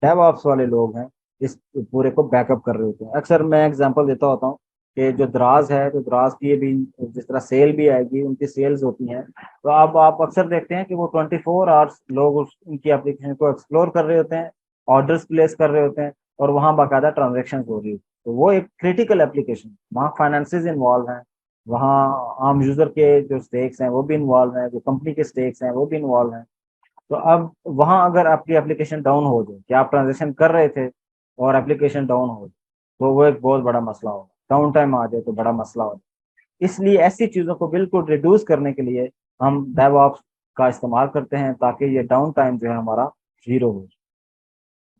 डेवऑप्स वाले लोग हैं इस पूरे को बैकअप कर रहे होते हैं। अक्सर मैं एग्जांपल देता होता हूँ कि जो दराज है, तो दराज की भी जिस तरह सेल भी आएगी, उनकी सेल्स होती हैं, तो अब आप अक्सर देखते हैं कि वो 24 आवर्स लोग उनकी एप्लीकेशन को एक्सप्लोर कर रहे होते हैं, ऑर्डर्स प्लेस कर रहे होते हैं, और वहाँ बाकायदा ट्रांजेक्शन हो रही है। तो वो एक क्रिटिकल एप्लीकेशन, वहाँ फाइनेंसेस इन्वॉल्व हैं, वहाँ आम यूजर के जो स्टेक्स हैं वो भी इन्वॉल्व हैं, जो कंपनी के स्टेक्स हैं वो भी इन्वॉल्व हैं। तो अब वहां अगर आपकी एप्लीकेशन डाउन हो जाए, कि आप ट्रांजेक्शन कर रहे थे और एप्लीकेशन डाउन हो जाए, तो वो एक बहुत बड़ा मसला होगा। डाउन टाइम आ जाए तो बड़ा मसला हो जाए। इसलिए ऐसी चीजों को बिल्कुल रिड्यूस करने के लिए हम डेवऑप्स का इस्तेमाल करते हैं, ताकि ये डाउन टाइम जो है हमारा जीरो हो।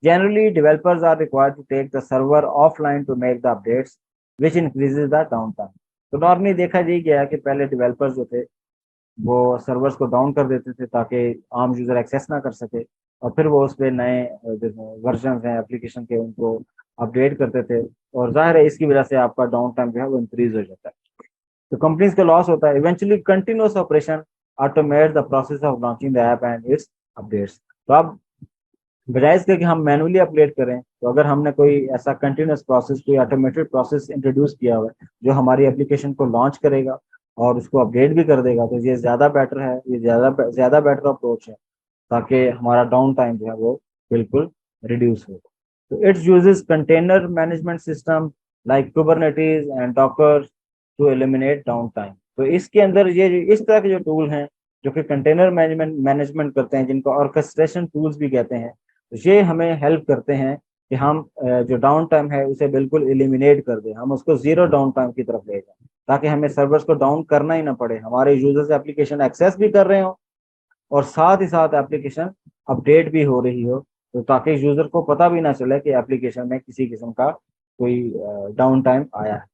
Generally developers are required to take the server offline to make the updates, which increases the downtime। तो नॉर्मली देखा यही गया है कि पहले डेवलपर्स जो थे वो सर्वर्स को डाउन कर देते थे ताकि आम यूजर एक्सेस ना कर सके, और फिर वो उस पर नए वर्जन हैं एप्लीकेशन के उनको अपडेट करते थे, और जाहिर है इसकी वजह से आपका डाउन टाइम जो है वो इंक्रीज हो जाता है, तो कंपनीज का लॉस होता है। Eventually continuous operation automate the process of launching the app and it's updates. तो अब बजाय इसके कि हम मैनुअली अपडेट करें, तो अगर हमने कोई ऐसा कंटिन्यूस प्रोसेस, कोई ऑटोमेटेड प्रोसेस इंट्रोड्यूस किया हुआ है जो हमारी एप्लीकेशन को लॉन्च करेगा और उसको अपडेट भी कर देगा, तो ये ज़्यादा बेटर है, ये ज़्यादा ज़्यादा बेटर अप्रोच है, ताकि हमारा डाउन टाइम जो है वो बिल्कुल रिड्यूस हो। तो it's uses container management system like Kubernetes and Docker to eliminate down time. तो इसके अंदर ये इस तरह के जो टूल हैं जो कि कंटेनर मैनेजमेंट मैनेजमेंट करते हैं, जिनको ऑर्केस्ट्रेशन टूल्स भी कहते हैं, तो ये हमें हेल्प करते हैं कि हम जो डाउन टाइम है उसे बिल्कुल एलिमिनेट कर दें, हम उसको जीरो डाउन टाइम की तरफ ले जाएं, ताकि हमें सर्वर्स को डाउन करना ही ना पड़े, हमारे यूजर्स एप्लीकेशन एक्सेस भी कर रहे हो और साथ ही साथ एप्लीकेशन अपडेट भी हो रही हो, तो ताकि यूजर को पता भी ना चले कि एप्लीकेशन में किसी किस्म का कोई डाउन टाइम आया है।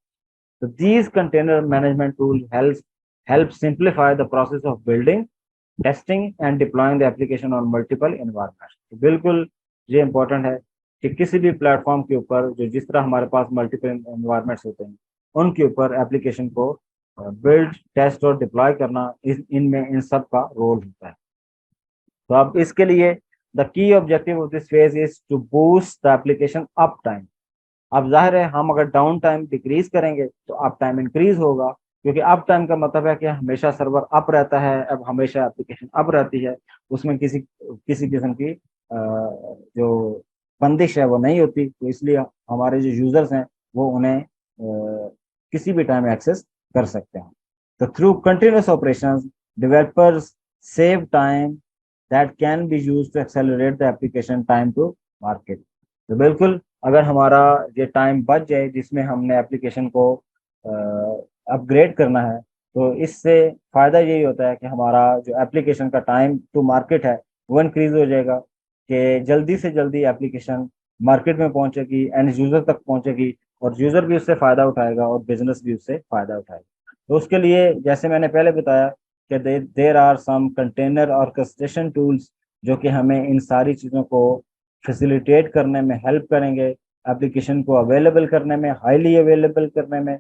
तो these container management tool help simplify the process of building, testing and deploying the application on multiple environments। तो बिल्कुल ये इम्पोर्टेंट है कि किसी भी प्लेटफॉर्म के ऊपर जो जिस तरह हमारे पास मल्टीपल एनवायरनमेंट्स होते हैं, उनके ऊपर एप्लीकेशन को बिल्ड, टेस्ट और डिप्लॉय करना इनमें इन सब का रोल होता है। तो अब इसके लिए the key objective of this phase is to boost the application uptime. अब जाहिर है हम अगर डाउन टाइम डिक्रीज करेंगे तो अप टाइम इंक्रीज होगा, क्योंकि अप टाइम का मतलब है कि हमेशा सर्वर अप रहता है, अब हमेशा एप्लीकेशन अप रहती है, उसमें किसी किसी किस्म की जो बंदिश है वो नहीं होती। तो इसलिए हमारे जो यूजर्स हैं वो उन्हें किसी भी टाइम एक्सेस कर सकते हैं। तो through continuous operations developers save time that can be used to accelerate the application time to market. तो बिल्कुल अगर हमारा ये टाइम बच जाए जिसमें हमने एप्लीकेशन को अपग्रेड करना है, तो इससे फ़ायदा यही होता है कि हमारा जो एप्लीकेशन का टाइम टू मार्केट है वो इंक्रीज हो जाएगा, कि जल्दी से जल्दी एप्लीकेशन मार्केट में पहुंचेगी, एंड यूज़र तक पहुंचेगी, और यूज़र भी उससे फ़ायदा उठाएगा और बिजनेस भी उससे फ़ायदा उठाएगा। तो उसके लिए जैसे मैंने पहले बताया कि there are some container orchestration tools जो कि हमें इन सारी चीज़ों को फैसिलिटेट करने में हेल्प करेंगे, एप्लीकेशन को अवेलेबल करने में, हाईली अवेलेबल करने में,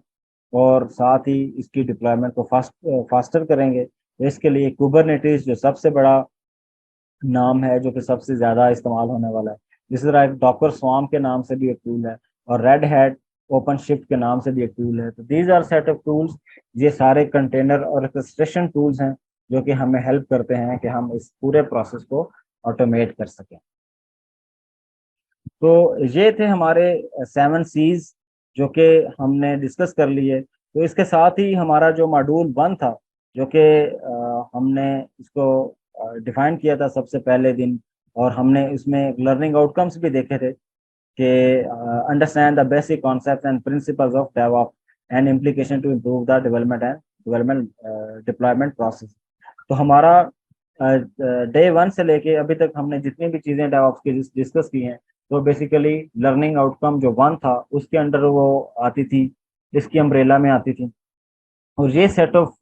और साथ ही इसकी डिप्लॉयमेंट को फास्टर करेंगे। तो इसके लिए कुबरनेटिस जो सबसे बड़ा नाम है, जो कि सबसे ज़्यादा इस्तेमाल होने वाला है, जिस तरह एक डॉकर स्वाम के नाम से भी एक टूल है, और रेड हैट ओपन शिफ्ट के नाम से भी एक टूल है। तो these are set of tools, ये सारे कंटेनर और orchestration टूल्स हैं जो कि हमें हेल्प करते हैं कि हम इस पूरे प्रोसेस को ऑटोमेट कर सकें। तो ये थे हमारे 7 Cs जो कि हमने डिस्कस कर लिए। तो इसके साथ ही हमारा जो मॉड्यूल 1 था, जो कि हमने इसको डिफाइन किया था सबसे पहले दिन, और हमने इसमें लर्निंग आउटकम्स भी देखे थे कि understand the basic concept and principles of DevOps and implication to improve the development deployment process. तो हमारा डे 1 से लेके अभी तक हमने जितनी भी चीज़ें डेवऑप्स की डिस्कस की हैं, तो बेसिकली लर्निंग आउटकम जो 1 था उसके अंडर वो आती थी, इसकी अम्ब्रेला में आती थी। और ये सेट ऑफ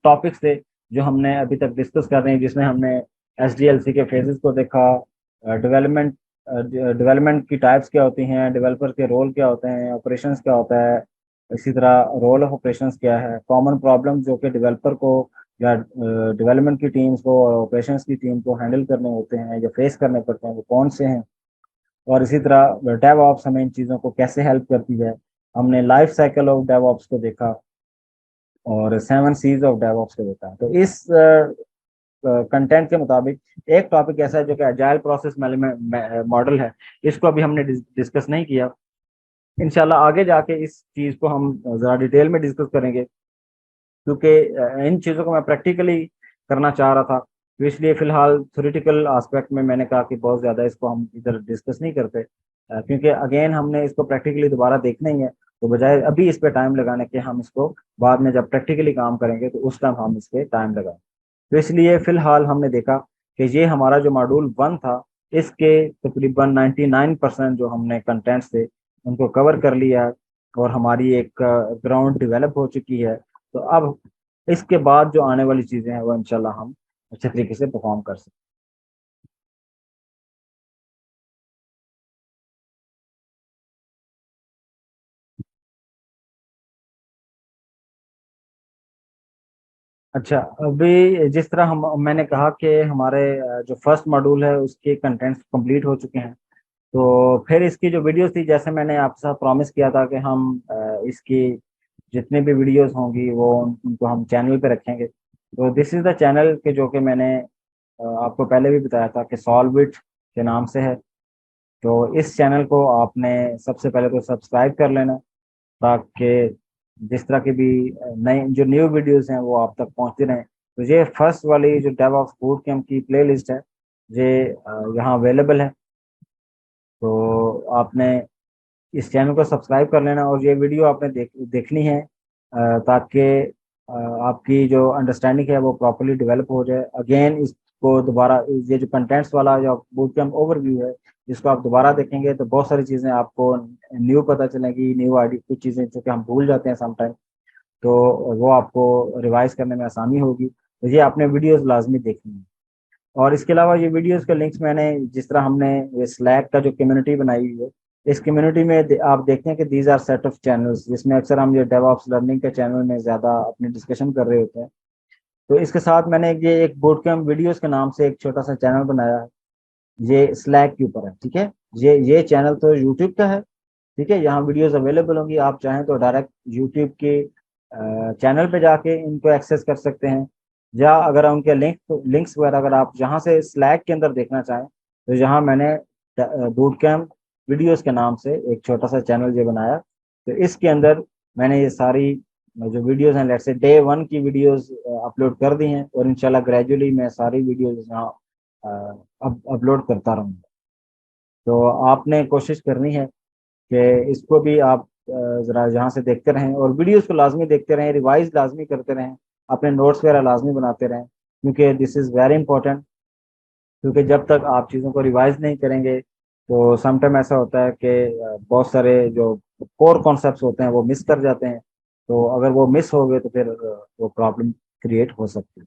टॉपिक्स थे जो हमने अभी तक डिस्कस कर रहे हैं, जिसमें हमने SDLC के फेजेस को देखा, डेवलपमेंट डेवलपमेंट की टाइप्स क्या होती हैं, डेवलपर के रोल क्या होते हैं, ऑपरेशंस क्या होता है, इसी तरह रोल ऑफ ऑपरेशंस क्या है, कॉमन प्रॉब्लम जो कि डेवलपर को या डेवलपमेंट की टीम्स को और ऑपरेशंस की टीम को हैंडल करने होते हैं या फेस करने पड़ते हैं, वो कौन से हैं। और इसी तरह डेवऑप्स हमें इन चीज़ों को कैसे हेल्प करती है, हमने लाइफ साइकिल ऑफ डेवऑप्स को देखा, और 7 Cs ऑफ डेवऑप्स को देखा। तो इस कंटेंट के मुताबिक एक टॉपिक ऐसा है जो कि अजाइल प्रोसेस मॉडल है, इसको अभी हमने डिस्कस नहीं किया। इंशाल्लाह आगे जाके इस चीज़ को हम ज़रा डिटेल में डिस्कस करेंगे, क्योंकि इन चीज़ों को मैं प्रैक्टिकली करना चाह रहा था। तो इसलिए फ़िलहाल थ्योरेटिकल आस्पेक्ट में मैंने कहा कि बहुत ज़्यादा इसको हम इधर डिस्कस नहीं करते, क्योंकि अगेन हमने इसको प्रैक्टिकली दोबारा देखना ही है। तो बजाय अभी इस पे टाइम लगाने के, हम इसको बाद में जब प्रैक्टिकली काम करेंगे तो उस टाइम हम इस पे टाइम लगाएं। तो इसलिए फ़िलहाल हमने देखा कि ये हमारा जो मॉड्यूल 1 था, इसके तकरीबन 99% जो हमने कंटेंट्स थे उनको कवर कर लिया है, और हमारी एक ग्राउंड डेवलप हो चुकी है। तो अब इसके बाद जो आने वाली चीज़ें हैं वो इंशाल्लाह हम अच्छे तरीके से परफॉर्म कर सकते हैं। अच्छा, अभी जिस तरह हम मैंने कहा कि हमारे जो फर्स्ट मॉड्यूल है उसके कंटेंट्स कंप्लीट हो चुके हैं। तो फिर इसकी जो वीडियोस थी, जैसे मैंने आपके साथ प्रॉमिस किया था कि हम इसकी जितने भी वीडियोस होंगी वो उनको हम चैनल पे रखेंगे। तो दिस इज़ द चैनल के जो कि मैंने आपको पहले भी बताया था कि सॉल्व इट के नाम से है। तो इस चैनल को आपने सबसे पहले तो सब्सक्राइब कर लेना, ताकि जिस तरह की भी नई जो न्यू वीडियोस हैं वो आप तक पहुंचती रहें। तो ये फर्स्ट वाली जो डेवऑप्स बूट कैंप की प्ले लिस्ट है, ये यहाँ अवेलेबल है। तो आपने इस चैनल को सब्सक्राइब कर लेना, और ये वीडियो आपने देखनी है, ताकि आपकी जो अंडरस्टैंडिंग है वो प्रॉपरली डेवलप हो जाए। अगेन इसको दोबारा, ये जो कंटेंट्स वाला जो बूट कैंप ओवरव्यू है, इसको आप दोबारा देखेंगे तो बहुत सारी चीज़ें आपको न्यू पता चलेंगी, न्यू आईडी, कुछ चीज़ें जो कि हम भूल जाते हैं समटाइम, तो वो आपको रिवाइज करने में आसानी होगी। तो ये आपने वीडियोस लाजमी देखनी है। और इसके अलावा ये वीडियोस के लिंक्स मैंने, जिस तरह हमने ये स्लैक का जो कम्युनिटी बनाई हुई है, इस कम्युनिटी में आप देखते हैं कि these are set of channels, जिसमें अक्सर हम ये डेवऑप्स लर्निंग के चैनल में ज़्यादा अपनी डिस्कशन कर रहे होते हैं। तो इसके साथ मैंने ये एक बोट कैम्प वीडियोस के नाम से एक छोटा सा चैनल बनाया है, ये स्लैक के ऊपर है, ठीक है। ये चैनल तो यूट्यूब का है, ठीक है। यहाँ वीडियोस अवेलेबल होंगी, आप चाहें तो डायरेक्ट यूट्यूब के चैनल पे जाके इनको एक्सेस कर सकते हैं, या अगर उनके लिंक्स वगैरह अगर आप यहाँ से स्लैक के अंदर देखना चाहें, तो यहाँ मैंने बूट कैम्प वीडियोस के नाम से एक छोटा सा चैनल ये बनाया। तो इसके अंदर मैंने ये सारी जो वीडियोस हैं, लेट्स से डे 1 की वीडियोस अपलोड कर दी हैं, और इंशाल्लाह ग्रेजुअली मैं सारी वीडियोस यहाँ अपलोड करता रहूँगा। तो आपने कोशिश करनी है कि इसको भी आप जरा यहाँ से देखते रहें, और वीडियोस को लाजमी देखते रहें, रिवाइज लाजमी करते रहें, अपने नोट्स वगैरह लाजमी बनाते रहें, क्योंकि दिस इज़ वेरी इंपॉर्टेंट। क्योंकि जब तक आप चीज़ों को रिवाइज नहीं करेंगे, तो समटाइम ऐसा होता है कि बहुत सारे जो कोर कॉन्सेप्ट्स होते हैं वो मिस कर जाते हैं। तो अगर वो मिस हो गए तो फिर वो प्रॉब्लम क्रिएट हो सकती है।